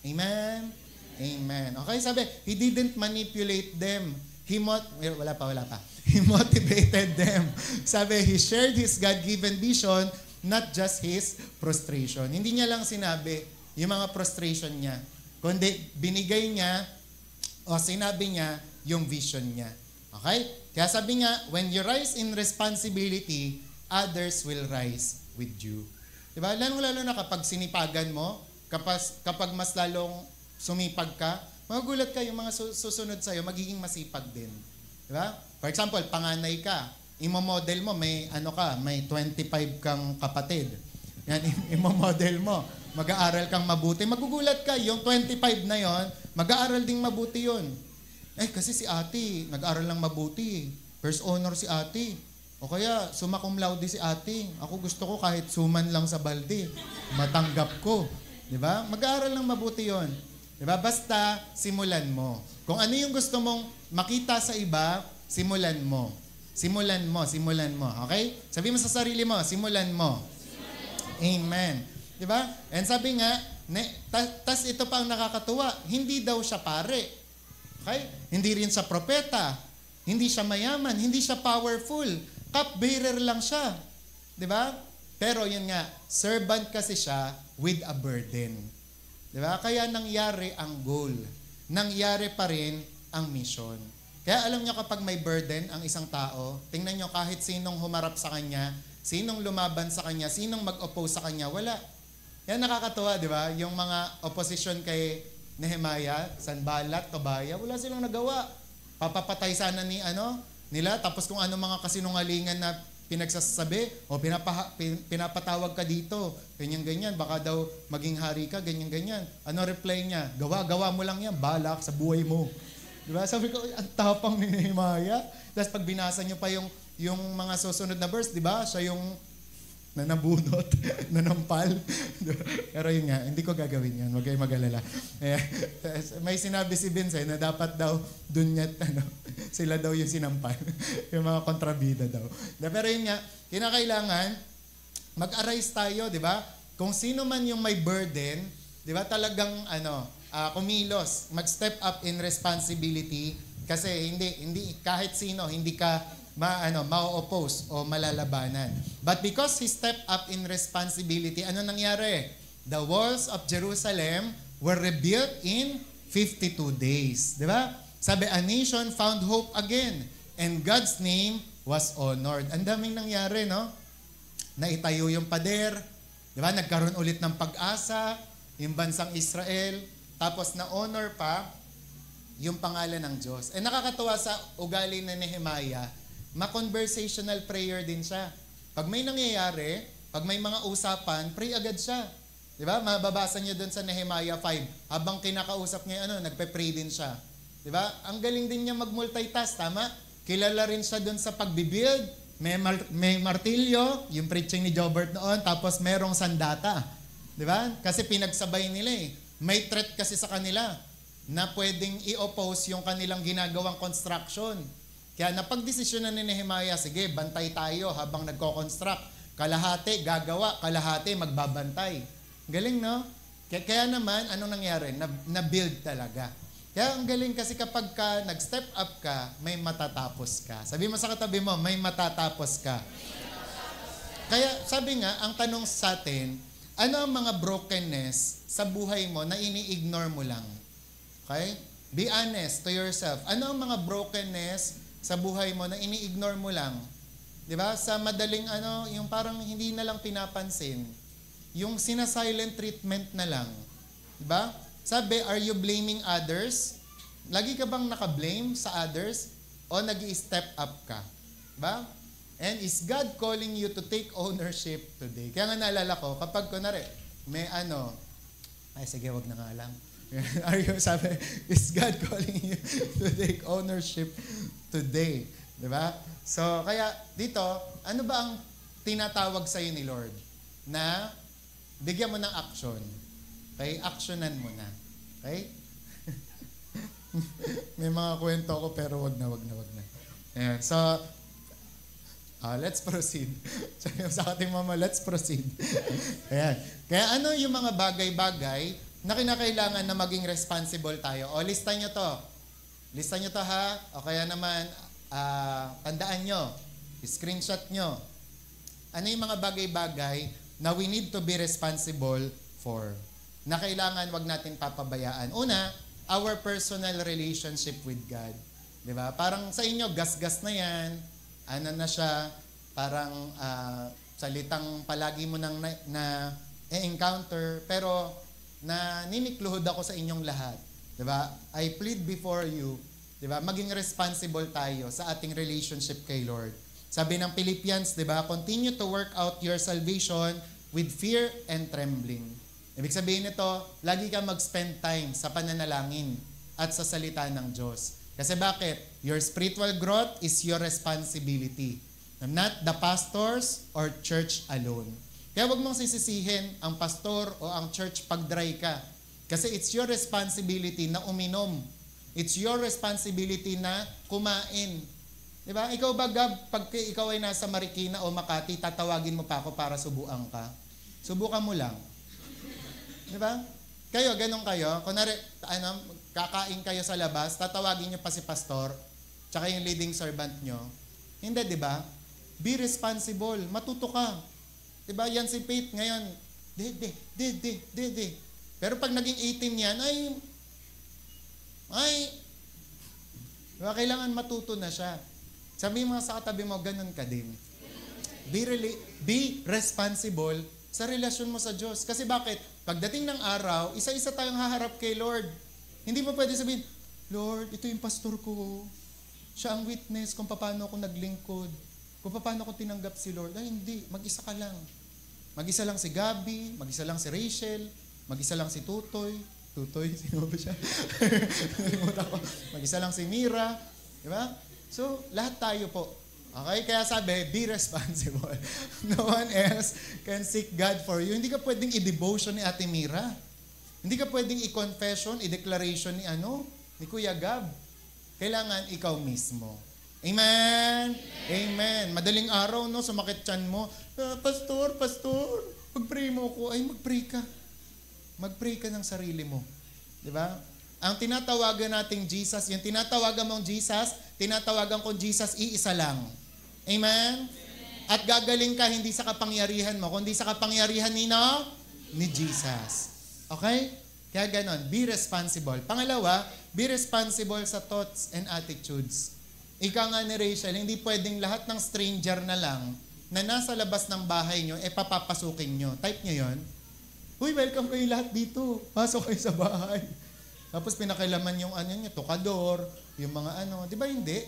Amen? Amen. Okay, sabi, He didn't manipulate them. Wala pa. He motivated them. Sabi, He shared His God-given vision, not just His frustration. Hindi niya lang sinabi yung mga frustration niya, kundi binigay niya o sinabi niya yung vision niya. Okay? Kaya sabi nga, when you rise in responsibility, others will rise with you. Diba? Lalo na kapag sinipagan mo, kapag mas lalong sumipag ka, magugulat ka, yung mga susunod sa'yo, magiging masipag din. Diba? For example, panganay ka, imomodel mo, may 25 kang kapatid. Yan, imomodel mo, mag-aaral kang mabuti. Magugulat ka, yung 25 na yon, mag-aaral ding mabuti yon. Kasi si ate, nag-aral lang mabuti. First honor si ate. O kaya, summa cum laude si ate. Ako gusto ko kahit suman lang sa balde. Matanggap ko. Diba? Mag-aaral lang mabuti yon. Diba? Basta, simulan mo. Kung ano yung gusto mong makita sa iba, simulan mo. Simulan mo. Okay? Sabi mo sa sarili mo, simulan mo. Amen. Diba? And sabi nga, tas ito pa ang nakakatuwa, hindi daw siya pare. Okay? Hindi rin siya propeta. Hindi siya mayaman. Hindi siya powerful. Cup-bearer lang siya. Diba? Pero yun nga, servant kasi siya with a burden. Diba? Kaya nangyari ang goal. Nangyari pa rin ang mission. Kaya alam nyo kapag may burden ang isang tao, tingnan nyo kahit sinong humarap sa kanya, sinong lumaban sa kanya, sinong mag-oppose sa kanya, wala. Yan nakakatuwa, di ba? Yung mga opposition kay Nehemiah, Sanballat, Tobaya, wala silang nagawa. Papapatay sana nila, tapos kung ano mga kasinungalingan na pinagsasabi, o pinapatawag ka dito, ganyan-ganyan, baka daw maging hari ka, ganyan-ganyan. Ano reply niya? Gawa mo lang yan, balak sa buhay mo. Diba? Sabi ko, ang tapang ni Nehemiah. Tapos pag binasa niyo pa yung mga susunod na verse, diba? Siya yung nanabunot, nanampal. Pero yun nga, hindi ko gagawin yan. Huwag kayong mag-alala. May sinabi si Vincent na dapat daw dun niya, sila daw yung sinampal. Yung mga kontrabida daw. Pero yun nga, kinakailangan, mag-arise tayo, di ba? Kung sino man yung may burden, di ba, talagang, kumilos, mag-step up in responsibility, kasi hindi kahit sino, hindi ka ma-oppose o malalabanan. But because he stepped up in responsibility, ano nangyari? The walls of Jerusalem were rebuilt in 52 days. Di ba? Sabi, a nation found hope again, and God's name was honored. Ang daming nangyari, no? Naitayo yung pader, di ba? Nagkaroon ulit ng pag-asa, yung bansang Israel, tapos na-honor pa yung pangalan ng Diyos. Nakakatuwa sa ugali na Nehemiah, ma-conversational prayer din siya. Pag may nangyayari, pag may mga usapan, pray agad siya. Di ba? Mababasa niyo doon sa Nehemiah 5. Habang kinakausap niya, nagpe-pray din siya. Di ba? Ang galing din niya mag-multitask, tama? Kilala rin siya doon sa pagbibuild. May martilyo, yung preaching ni Jobert noon, tapos merong sandata. Di ba? Kasi pinagsabay nila eh. May threat kasi sa kanila na pwedeng i-oppose yung kanilang ginagawang construction. Kaya napagdesisyonan ni Nehemiah, sige, bantay tayo habang nagko-construct. Kalahati gagawa, kalahati magbabantay. Galing, no? Kaya naman, anong nangyari? Na-build talaga. Kaya ang galing kasi kapag ka nag-step up ka, may matatapos ka. Sabi mo sa katabi mo, may matatapos ka. Kaya sabi nga, ang tanong sa atin, ano ang mga brokenness sa buhay mo na ini-ignore mo lang? Okay? Be honest to yourself. Ano ang mga brokenness sa buhay mo na ini-ignore mo lang? 'Di ba? Sa madaling yung parang hindi na lang pinapansin. Yung sina-silent treatment na lang. 'Di ba? Sabi, are you blaming others? Lagi ka bang naka-blame sa others o nag-i-step up ka? 'Di ba? And is God calling you to take ownership today? Kaya nga naalala ko, kapag kunwari, may sige, wag na nga lang. Sabi, is God calling you to take ownership today? Diba? So, kaya dito, ano ba ang tinatawag sa'yo ni Lord? Na bigyan mo ng action. Okay? Actionan mo na. Okay? May mga kwento ko pero wag na. Ayan. So, let's proceed. Sabi sa ating mama, let's proceed. Ayan. Kaya ano yung mga bagay-bagay na kinakailangan na maging responsible tayo? O, lista nyo to. Lista nyo to, ha? O kaya naman, tandaan nyo. Screenshot nyo. Ano yung mga bagay-bagay na we need to be responsible for? Na kailangan wag natin papabayaan. Una, our personal relationship with God. Diba? Parang sa inyo, gas-gas na yan. Ano na siya, parang salitang palagi mo nang na-encounter, pero ninikluhod ako sa inyong lahat. Diba? I plead before you, diba? Maging responsible tayo sa ating relationship kay Lord. Sabi ng Philippians, diba? Continue to work out your salvation with fear and trembling. Ibig sabihin nito, lagi ka mag-spend time sa pananalangin at sa salita ng Diyos. Kasi bakit? Your spiritual growth is your responsibility. Not the pastors or church alone. Kaya wag mong sisisihin ang pastor o ang church pag dry ka. Kasi it's your responsibility na uminom. It's your responsibility na kumain. Diba? Ikaw ba, Gab, pag ikaw ay nasa Marikina o Makati, tatawagin mo pa ako para subuan ka? Subukan mo lang. Diba? Kayo, ganun kayo. Kunwari, kakain kayo sa labas, tatawagin nyo pa si pastor, tsaka yung leading servant nyo. Hindi, di ba? Be responsible. Matuto ka. Di ba? Yan si Faith ngayon. Di. Pero pag naging 18 yan, diba? Kailangan matuto na siya. Sabi mo sa katabi mo, ganun ka din. Be responsible sa relasyon mo sa Diyos. Kasi bakit? Pagdating ng araw, isa-isa tayong haharap kay Lord. Hindi mo pwede sabihin, Lord, ito yung pastor ko. Siya ang witness kung paano ako naglingkod. Kung paano ako tinanggap si Lord. Ay, hindi. Mag-isa ka lang. Mag-isa lang si Gabi, mag-isa lang si Rachel, mag-isa lang si Tutoy. Tutoy, sino ba siya? Mag-isa lang si Mira. Diba? So, lahat tayo po. Okay? Kaya sabi, be responsible. No one else can seek God for you. Hindi ka pwedeng i-devotion ni Ate Mira. Hindi ka pwedeng i-confession, i-declaration ni Kuya Gab. Kailangan ikaw mismo. Amen? Amen. Madaling araw, no? Sumakit tiyan mo. Pastor, mag-pray mo ako. Ay, mag-pray ka. Mag-pray ka ng sarili mo. Diba? Ang tinatawagan nating Jesus, yung tinatawagan mong Jesus, tinatawagan kong Jesus, iisa lang. Amen? At gagaling ka hindi sa kapangyarihan mo, kundi sa kapangyarihan ni Jesus. Okay? Kaya ganon, be responsible. Pangalawa, be responsible sa thoughts and attitudes. Ika nga ni Rachel, hindi pwedeng lahat ng stranger na lang na nasa labas ng bahay nyo, papapasukin nyo. Type nyo yon. Uy, welcome kayo lahat dito. Pasok kayo sa bahay. Tapos pinakailaman yung tokador, yung mga di ba hindi?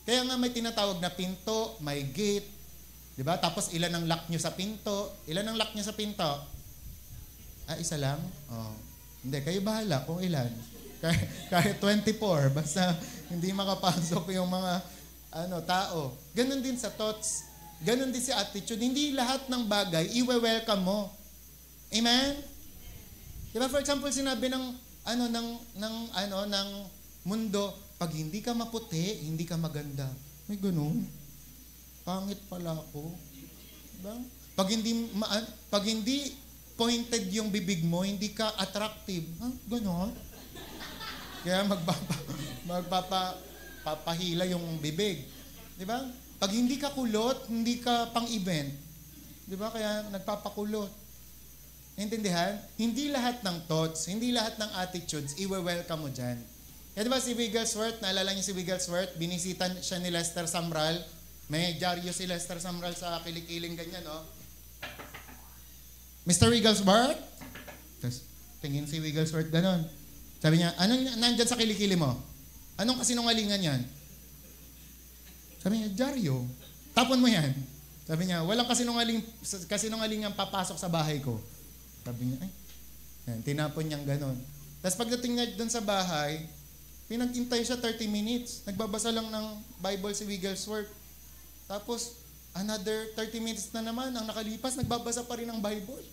Kaya nga may tinatawag na pinto, may gate, di ba? Tapos ilan ang lock nyo sa pinto? Ilan ang lock nyo sa pinto? Isa lang? Oh. Hindi, kayo bahala kung ilan. Kahit 24, basta hindi makapasok yung mga tao. Ganon din sa thoughts. Ganon din sa attitude. Hindi lahat ng bagay, iwe-welcome mo. Amen? Diba, for example, sinabi ng mundo, pag hindi ka maputi, hindi ka maganda. May ganun. Pangit pala ako. Diba? Pag hindi pointed yung bibig mo, hindi ka attractive. Ganon. Kaya magpapahila yung bibig. Diba? Pag hindi ka kulot, hindi ka pang-event. Diba? Kaya nagpapakulot. Intindihan? Hindi lahat ng thoughts, hindi lahat ng attitudes, iwe-welcome mo dyan. Kaya diba si Wigglesworth, naalala niyo si Wigglesworth, binisitan siya ni Lester Sumrall. May dyaryo si Lester Sumrall sa kilikiling ganyan, no? Mr. Wigglesworth? Tapos tingin si Wigglesworth ganon. Sabi niya, anong nandyan sa kilikili mo? Anong kasinungalingan yan? Sabi niya, dyaryo. Tapon mo yan. Sabi niya, walang kasinungalingan papasok sa bahay ko. Sabi niya, yan, tinapon niyang ganon. Tapos pagdating niya doon sa bahay, pinag-intay siya 30 minutes. Nagbabasa lang ng Bible si Wigglesworth. Tapos, another 30 minutes na naman, ang nakalipas, nagbabasa pa rin ng Bible.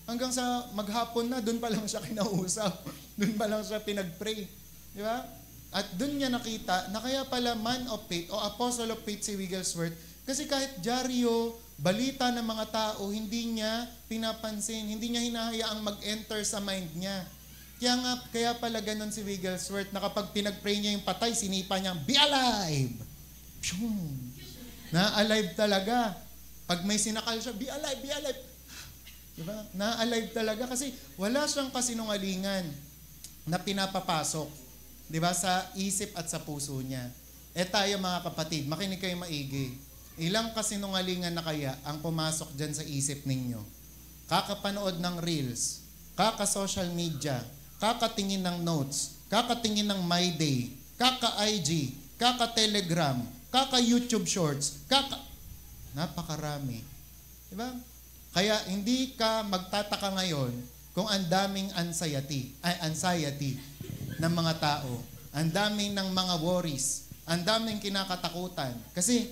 Hanggang sa maghapon na, doon pa lang siya kinausap. Doon pa lang siya pinag-pray. Di ba? At doon niya nakita na kaya pala man of faith o apostle of faith si Wigglesworth. Kasi kahit dyaryo, balita ng mga tao, hindi niya pinapansin, hindi niya hinahayaang mag-enter sa mind niya. Kaya pala ganun si Wigglesworth na kapag pinag-pray niya yung patay, sinipa niya, be alive! Na-alive talaga. Pag may sinakal siya, be alive, be alive. Diba? Na-alive talaga kasi wala siyang kasinungalingan na pinapapasok, diba, sa isip at sa puso niya. Tayo mga kapatid, makinig kayo maigi. Ilang kasinungalingan na kaya ang pumasok dyan sa isip ninyo? Kakapanood ng reels, kaka-social media, kakatingin ng notes, kakatingin ng My Day, kaka-IG, kaka-Telegram, kaka-YouTube Shorts, napakarami. Diba? Kaya hindi ka magtataka ngayon kung ang daming anxiety ng mga tao, ang daming ng mga worries, ang daming kinakatakutan. Kasi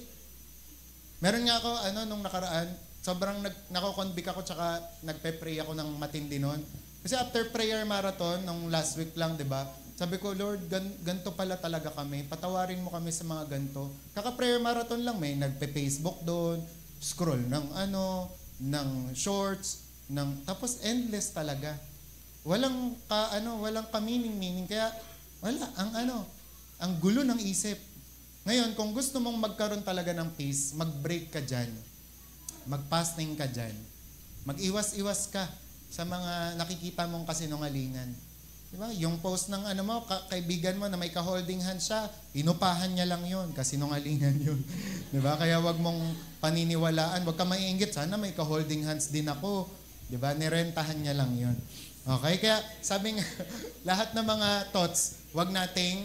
meron nga ako, nung nakaraan, sobrang nako-convict ako tsaka nagpe-pray ako ng matindi nun. Kasi after prayer marathon, nung last week lang, di ba? Sabi ko, Lord, ganto pala talaga kami. Patawarin mo kami sa mga ganto. Kaka-prayer marathon lang, may nagpe-Facebook doon, scroll ng ng shorts, tapos endless talaga. Walang ka-meaning. Kaya, ang gulo ng isip. Ngayon, kung gusto mong magkaroon talaga ng peace, mag-break ka dyan. Mag-fasting ka dyan. Mag-iwas-iwas ka sa mga nakikita mong kasinungalingan. Diba? Yung post ng kaibigan mo na may ka-holding hand siya, inupahan niya lang yun, kasinungalingan yun. Diba? Kaya wag mong paniniwalaan, wag ka maiinggit, sana may ka-holding hands din ako. Diba? Nirentahan niya lang yun. Okay? Kaya sabi nga, lahat ng mga thoughts, wag nating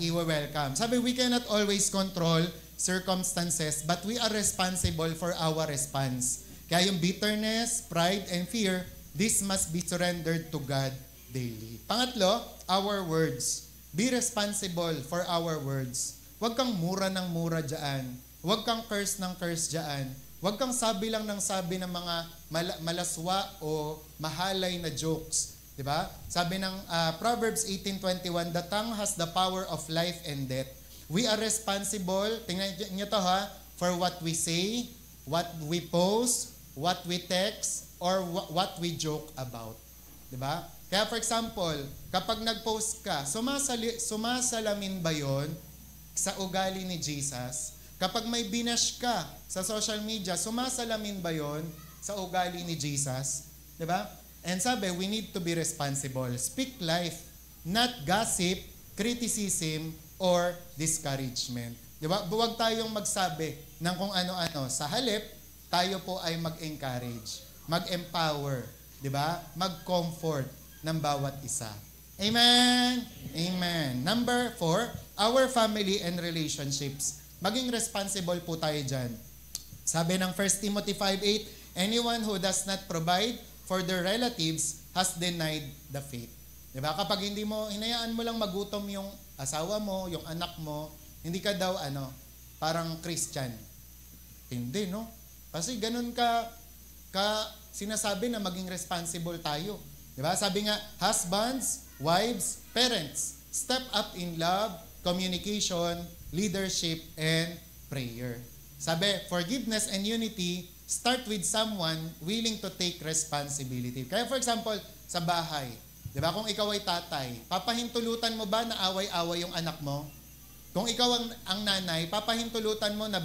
i-welcome. Sabi, we cannot always control circumstances, but we are responsible for our response. Kaya yung bitterness, pride, and fear, this must be surrendered to God daily. Pangatlo, our words. Be responsible for our words. Huwag kang mura ng mura dyan. Huwag kang curse ng curse dyan. Huwag kang sabi lang ng sabi ng mga malaswa o mahalay na jokes. Diba? Sabi ng Proverbs 18:21, the tongue has the power of life and death. We are responsible, tingnan niyo to ha, for what we say, what we post, what we text, or what we joke about. Diba? Kaya for example, kapag nag-post ka, sumasalamin ba yon sa ugali ni Jesus? Kapag may binash ka sa social media, sumasalamin ba yon sa ugali ni Jesus? Diba? And sabi, we need to be responsible. Speak life, not gossip, criticism, or discouragement. Di ba? Huwag tayong magsabi ng kung ano-ano. Sa halip, tayo po ay mag-encourage, mag-empower, di ba? Mag-comfort ng bawat isa. Amen? Amen. Number 4, our family and relationships. Maging responsible po tayo dyan. Sabi ng 1 Timothy 5:8, anyone who does not provide for their relatives has denied the faith. Diba? Kapag hindi mo, hinayaan mo lang magutom yung asawa mo, yung anak mo, hindi ka daw, parang Christian. Hindi, no? Kasi ganun ka sinasabi na maging responsible tayo. Diba? Sabi nga, husbands, wives, parents, step up in love, communication, leadership, and prayer. Sabi, forgiveness and unity start with someone willing to take responsibility. Kaya for example, sa bahay, di ba, kung ikaw ay tatay, papahintulutan mo ba na away-away yung anak mo? Kung ikaw ang nanay, papahintulutan mo na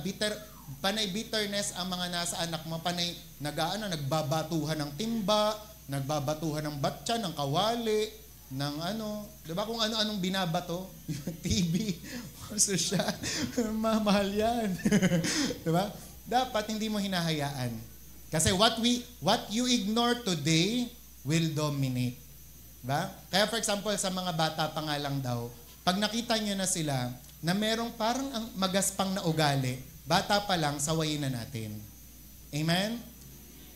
panay bitterness ang mga nasa anak mo, panay nagbabatuhan ng timba, nagbabatuhan ng batya, ng kawali, ng di ba kung ano-anong binabato, yung TV, siya, mahal yan. Di ba? Dapat hindi mo hinahayaan. Kasi what you ignore today will dominate. Diba? Kaya for example, sa mga bata pa nga lang daw, pag nakita nyo na sila na merong parang magaspang na ugali, bata pa lang, sawayin na natin. Amen?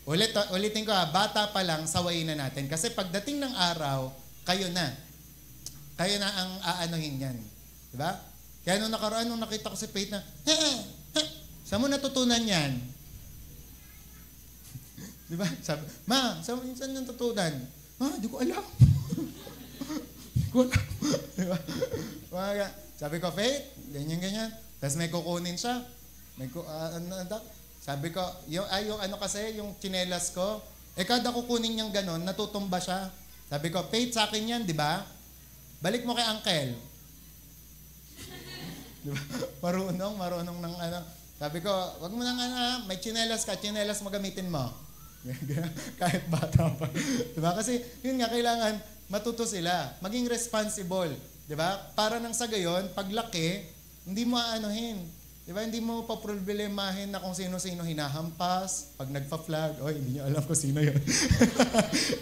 Ulitin ko bata pa lang, sawayin na natin. Kasi pagdating ng araw, kayo na ang aanohin yan. Diba? Kaya nung nakaraan, nung nakita ko si Faith na, saan mo natutunan yan? Diba? Sabi, ma, saan natutunan? Ma, di ko alam. Di ko alam. Diba? Sabi ko, Faith, ganyan. Tapos may kukunin siya. Sabi ko, yung kasi, yung tsinelas ko, kada kukunin niyang ganon, natutumba siya. Sabi ko, Faith, sa akin yan, di ba? Balik mo kay Uncle. Diba? Marunong ng Sabi ko, wag mo nang may tsinelas ka, tsinelas mo gamitin mo. Kahit bata pa. Diba? Kasi yun nga, kailangan matuto sila, maging responsible. Diba? Para nang sa gayon, paglaki, hindi mo aanuhin. Diba? Hindi mo paproblemahin na kung sino-sino hinahampas, pag nagpa-flag, hindi niya alam kung sino yun.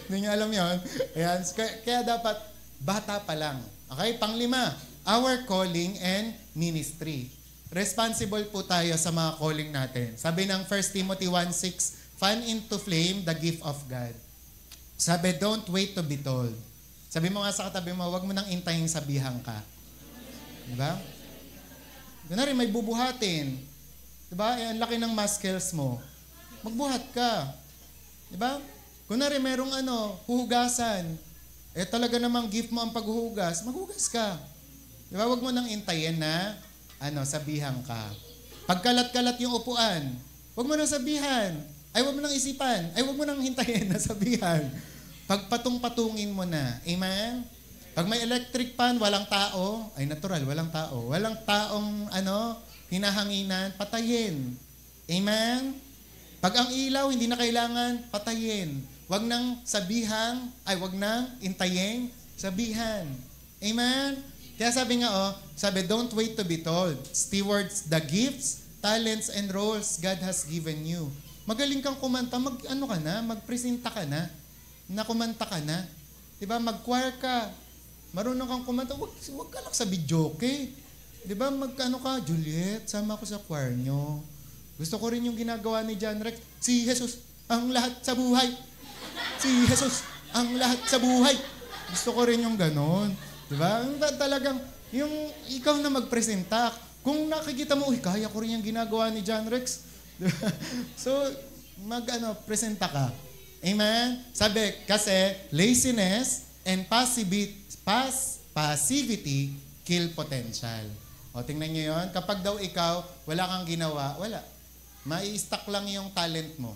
Hindi niya alam yun. Ayan. Kaya dapat, bata pa lang. Okay? Panglima, our calling and ministry. Responsible po tayo sa mga calling natin. Sabi ng 1 Timothy 1:6, fan into flame the gift of God. Sabi, don't wait to be told. Sabi mo nga sa katabi mo, wag mo nang intayin sabihan ka. Diba? Kunwari, may bubuhatin. Diba? Ang laki ng muscles mo. Magbuhat ka. Diba? Kunwari, merong huhugasan. Talaga namang gift mo ang paghuhugas. Maghugas ka. Diba? Wag mo nang intayin na sabihan ka. Pagkalat-kalat yung upuan, wag mo nang sabihan. Wag mo nang isipan. Wag mo nang hintayin na sabihan. Pagpatong-patungin mo na. Amen? Pag may electric pan, walang tao, natural, walang tao. Walang taong, hinahanginan, patayin. Amen? Pag ang ilaw, hindi na kailangan, patayin. Wag nang sabihan, wag nang intayin, sabihan. Amen? Kaya sabi nga, don't wait to be told. Stewards the gifts, talents, and roles God has given you. Magaling kang kumanta, magpresenta ka na kumanta ka na. Diba? Mag-choir ka. Marunong kang kumanta, wag ka lang sa videoke. Diba? Juliet, sama ko sa choir nyo. Gusto ko rin yung ginagawa ni John Rex. Si Jesus, ang lahat sa buhay. Si Jesus, ang lahat sa buhay. Gusto ko rin yung ganon. Diba? Talagang, yung ikaw na magpresenta. Kung nakikita mo, kaya ko rin yung ginagawa ni John Rex. Diba? So, presenta ka. Amen? Sabi, kasi laziness and passivity kill potential. Tingnan nyo yun. Kapag daw ikaw, wala kang ginawa, wala. Mai-stack lang yung talent mo.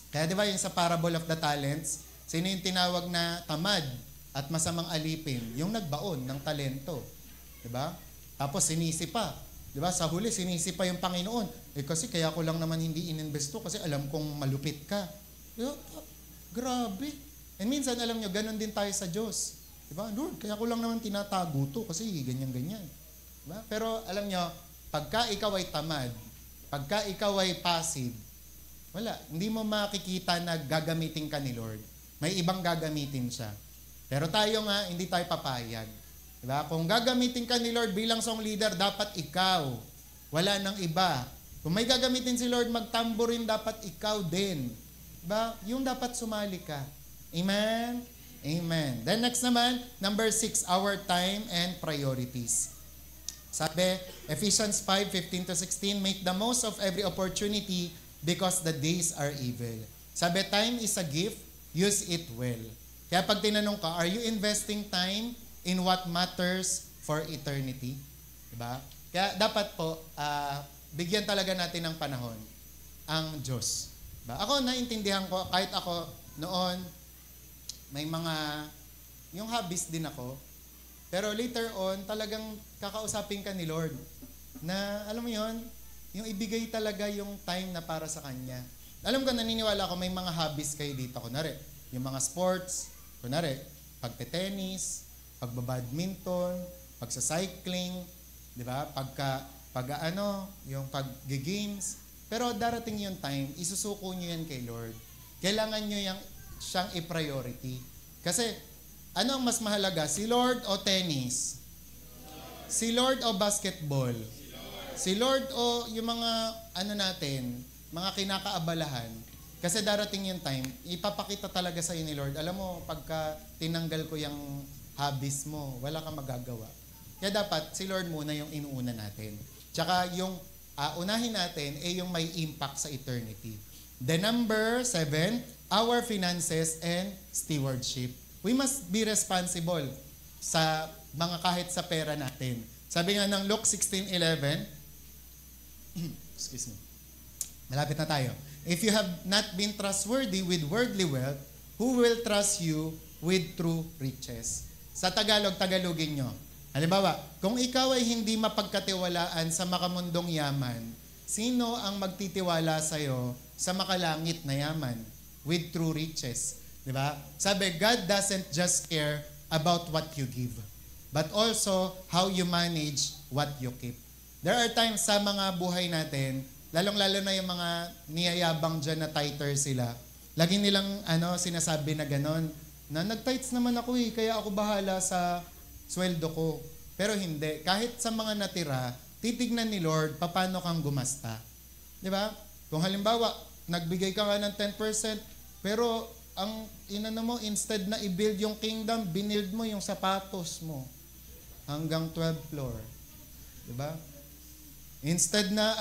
Kaya di ba yung sa parable of the talents, sino yung tinawag na tamad at masamang alipin? Yung nagbaon ng talento. Di ba? Tapos sinisi pa. Di ba? Sa huli, sinisi pa yung Panginoon. Kasi kaya ko lang naman hindi ininvesto kasi alam kong malupit ka. Diba? Grabe. And minsan, alam nyo, ganun din tayo sa Diyos. Diba? Lord, kaya ko lang naman tinatago to kasi ganyan-ganyan. Diba? Pero alam nyo, pagka ikaw ay tamad, pagka ikaw ay passive, wala. Hindi mo makikita na gagamitin ka ni Lord. May ibang gagamitin siya. Pero tayo nga, hindi tayo papayag. Diba? Kung gagamitin ka ni Lord bilang song leader, dapat ikaw. Wala nang iba. Kung may gagamitin si Lord magtamborin, dapat ikaw din. Ba? Yung dapat sumali ka. Amen? Amen. Then next naman, number 6, our time and priorities. Sabi, Ephesians 5:15-16, make the most of every opportunity because the days are evil. Sabi, time is a gift, use it well. Kaya pag tinanong ka, are you investing time in what matters for eternity? Diba? Kaya dapat po, bigyan talaga natin ng panahon ang Diyos. Diba? Ako, naintindihan ko, kahit ako noon, may mga, yung hobbies din ako, pero later on, talagang kakausapin ka ni Lord na, alam mo yon, yung ibigay talaga yung time na para sa Kanya. Alam ko, naniniwala ako, may mga hobbies kayo dito. Kunwari, yung mga sports, kunwari, pagte-tennis, pagbabadminton, pagsa-cycling, di ba? Yung pag-games. Pero darating yung time, isusuko nyo yan kay Lord. Kailangan nyo siyang i-priority. Kasi, ano ang mas mahalaga? Si Lord o tennis? Si Lord o basketball? Si Lord o yung mga, mga kinakaabalahan? Kasi darating yung time, ipapakita talaga sa ni Lord. Alam mo, pagka tinanggal ko yung hobbies mo, wala kang magagawa. Kaya dapat, si Lord muna yung inuuna natin. Tsaka yung unahin natin, yung may impact sa eternity. The number 7, our finances and stewardship. We must be responsible sa mga kahit sa pera natin. Sabi nga ng Luke 16:11, excuse me, malapit na tayo. If you have not been trustworthy with worldly wealth, who will trust you with true riches? Sa Tagalogin nyo. Halimbawa, kung ikaw ay hindi mapagkatiwalaan sa makamundong yaman, sino ang magtitiwala sa'yo sa makalangit na yaman with true riches? Diba? Sabi, God doesn't just care about what you give, but also how you manage what you keep. There are times sa mga buhay natin, lalong-lalo na yung mga niyayabang dyan na tither sila, lagi nilang sinasabi na ganon, na nag-tithes naman ako kaya ako bahala sa sweldo ko. Pero hindi. Kahit sa mga natira, titignan ni Lord paano kang gumasta. Di ba? Kung halimbawa, nagbigay ka nga ng 10%, pero ang mo, instead na i-build yung kingdom, binild mo yung sapatos mo hanggang 12th floor. Di ba? Instead na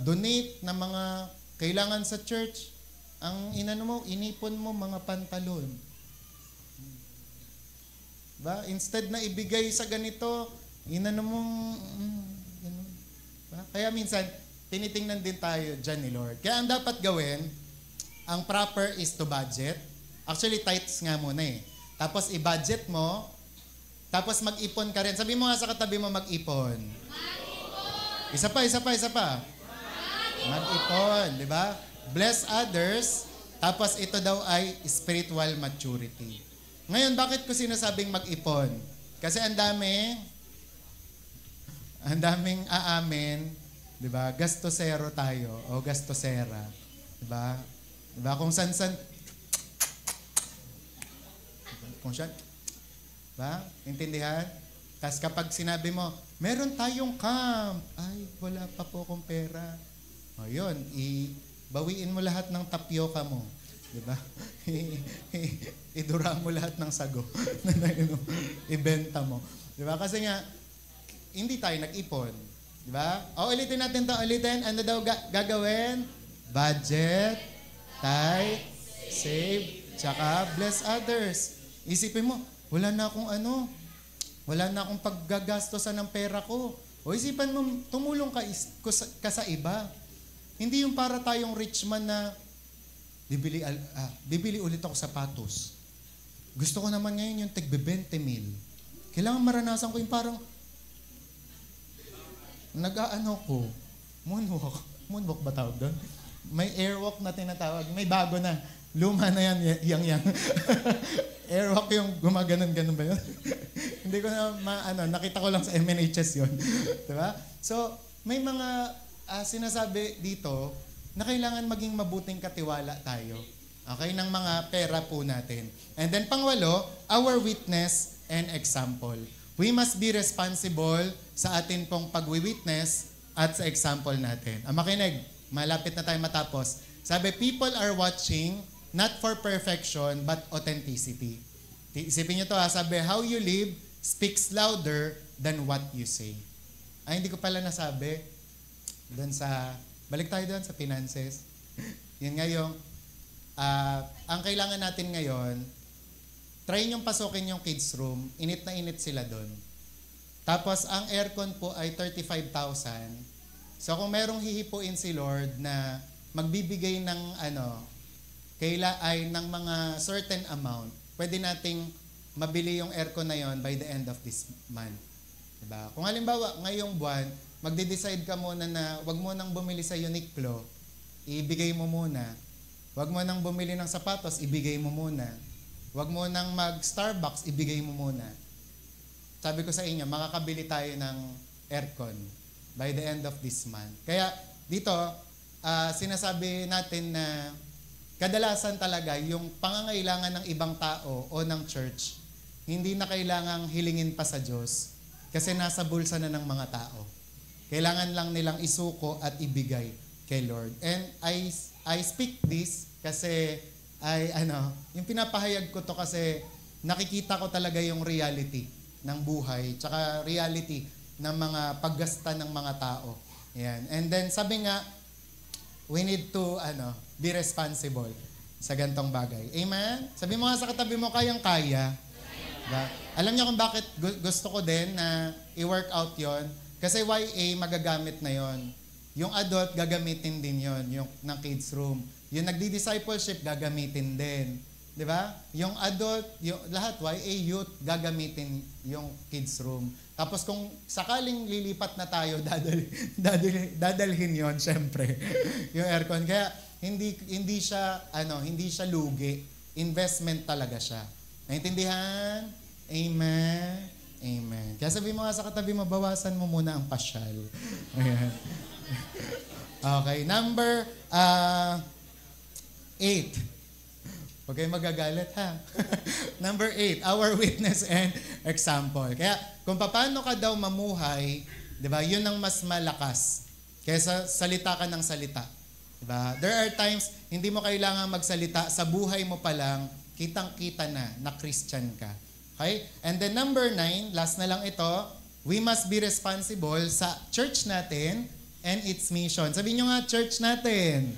donate na mga kailangan sa church, ang inipon mo mga pantalon. Ba? Instead na ibigay sa ganito, ba? Kaya minsan, tinitingnan din tayo dyan ni Lord. Kaya ang dapat gawin, ang proper is to budget. Actually, tithes nga muna Tapos i-budget mo, tapos mag-ipon ka rin. Sabi mo nga sa katabi mo, mag-ipon. Mag-ipon! Isa pa. Mag-ipon, di ba? Bless others, tapos ito daw ay spiritual maturity. Ngayon, bakit ko sinasabing mag-ipon? Kasi ang daming aamin, di ba? Gastosero tayo, o gastosera. Di ba? Di ba? Kung saan, ba? Intindihan? Tapos kapag sinabi mo, meron tayong camp. Ay, wala pa po akong pera. O yun, bawiin mo lahat ng tapioca mo. Diba? Idura mo lahat ng sago. Ibenta mo. Diba? Kasi nga, hindi tayo nag-ipon. Diba? O, ulitin natin to. Ano daw gagawin? Budget, tithe, save, tsaka bless others. Isipin mo, wala na akong paggagastosan ng pera ko. O isipan mo, tumulong ka sa iba. Hindi yung para tayong rich man na bibili ulit ako sapatos. Gusto ko naman ngayon yung tig-20,000. Kailangan maranasan ko yung parang moonwalk ba tawag doon? May airwalk na tinatawag. May bago na. Luma na yan, yang. Airwalk yung gumaganon-ganon ba yun? Hindi ko na nakita ko lang sa MNHS yun. Diba? So, may mga sinasabi dito na kailangan maging mabuting katiwala tayo. Okay? Ng mga pera po natin. And then pangwalo, our witness and example. We must be responsible sa atin pong pag-witness at sa example natin. Makinig, malapit na tayo matapos. Sabi, people are watching not for perfection but authenticity. Isipin nyo to ha, sabi, how you live speaks louder than what you say. Ay, hindi ko pala nasabi. Balik tayo doon sa finances. Yun nga yung, ang kailangan natin ngayon, try nyong pasukin yung kids room, init na init sila doon. Tapos, ang aircon po ay 35,000. So, kung merong hihipuin si Lord na magbibigay ng ng mga certain amount, pwede nating mabili yung aircon na yon by the end of this month. Diba? Kung halimbawa, ngayong buwan, magde-decide ka muna na wag mo nang bumili sa Uniqlo, ibigay mo muna. Wag mo nang bumili ng sapatos, ibigay mo muna. Wag mo nang mag-Starbucks, ibigay mo muna. Sabi ko sa inyo, makakabili tayo ng aircon by the end of this month. Kaya dito, sinasabi natin na kadalasan talaga yung pangangailangan ng ibang tao o ng church, hindi na kailangang hilingin pa sa Diyos kasi nasa bulsa na ng mga tao. Kailangan lang nilang isuko at ibigay kay Lord. And I speak this kasi yung pinapahayag ko to kasi nakikita ko talaga yung reality ng buhay tsaka reality ng mga paggasta ng mga tao. Yan. And then sabi nga, we need to be responsible sa gantong bagay. Amen? Sabi mo nga sa katabi mo, kayang-kaya. Diba? Alam niyo kung bakit gusto ko din na i-work out yon? Kasi YA magagamit na yon. Yung adult gagamitin din yon, yung ng kids room. Yung nagdi-discipleship gagamitin din. Di ba? Yung adult, lahat, YA youth, gagamitin yung kids room. Tapos kung sakaling lilipat na tayo, dadalhin yon syempre, yung aircon. Kaya hindi siya lugi. Investment talaga siya. Naintindihan? Amen? Amen. Kaya sabi mo nga sa katabi mo, bawasan mo muna ang pasyal. Ayan. Okay, number 8. Huwag kayong magagalit, ha? Number 8, our witness and example. Kaya, kung paano ka daw mamuhay, di ba, yun ang mas malakas kaysa salita ka ng salita. Di ba? There are times, hindi mo kailangan magsalita, sa buhay mo pa lang, kitang-kita na Christian ka. Okay? And then number 9, last na lang ito, we must be responsible sa church natin and its mission. Sabihin nyo nga, church natin.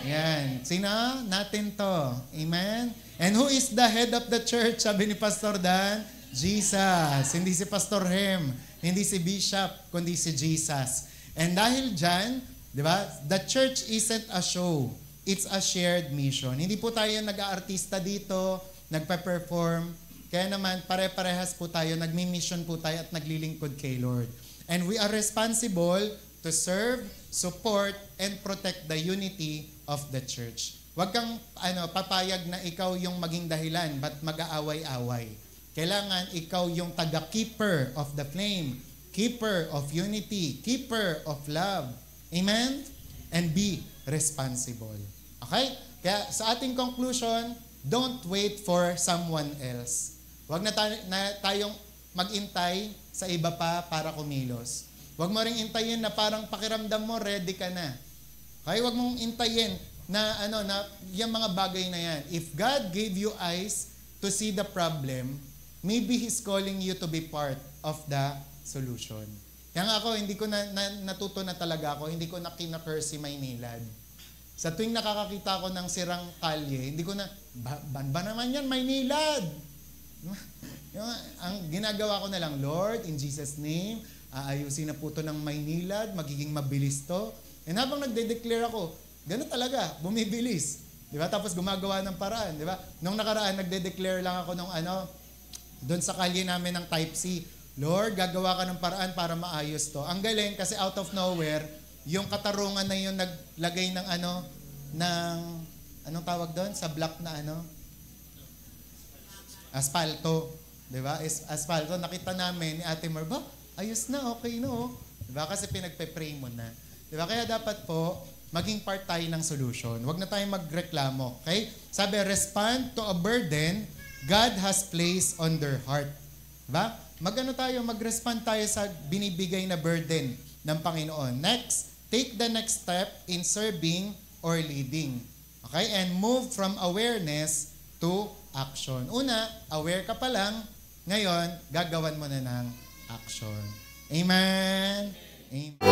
Yan. Sino? Natin to. Amen? And who is the head of the church? Sabi ni Pastor Dan? Jesus. Hindi si Pastor Hem. Hindi si Bishop, kundi si Jesus. And dahil dyan, di ba, the church isn't a show. It's a shared mission. Hindi po tayo nag-aartista dito, nagpa-perform. Kaya naman, pare-parehas po tayo, nagmi-mission po tayo at naglilingkod kay Lord. And we are responsible to serve, support, and protect the unity of the church. Huwag kang papayag na ikaw yung maging dahilan ba't mag-aaway-away. Kailangan ikaw yung taga-keeper of the flame, keeper of unity, keeper of love. Amen? And be responsible. Okay? Kaya sa ating conclusion, don't wait for someone else. Huwag na tayong mag-intay sa iba pa para kumilos. Huwag mo ring intayin na parang pakiramdam mo, ready ka na. Okay? Huwag mong intayin na yung mga bagay na yan. If God gave you eyes to see the problem, maybe He's calling you to be part of the solution. Kaya nga ako, hindi ko natuto na talaga ako, hindi ko na kina-curse si Maynilad. Sa tuwing nakakakita ko ng sirang kalye, hindi ko na, ba naman yan, Maynilad? Ang ginagawa ko na lang, Lord, in Jesus' name, aayusin na po ito ng Maynilad, magiging mabilis to. And habang nagde-declare ako, gano'n talaga, bumibilis. Di ba? Tapos gumagawa ng paraan. Di ba? Nung nakaraan, nagde-declare lang ako ng doon sa kalye namin ng Type C, Lord, gagawa ka ng paraan para maayos to. Ang galing kasi out of nowhere, yung katarungan na yung naglagay ng anong tawag doon? Sa block na asfalto. Di ba? Asfalto. Nakita namin ni Ate Mar, ayos na, okay no. Di ba? Kasi pinagpe-pray mo na. Di ba? Kaya dapat po, maging part tayo ng solution. Huwag na tayong magreklamo. Okay? Sabi, respond to a burden God has placed on their heart. Diba? Mag-respond tayo sa binibigay na burden ng Panginoon. Next, take the next step in serving or leading. Okay? And move from awareness to action. Una, aware ka pa lang. Ngayon, gagawan mo na ng action. Amen? Amen.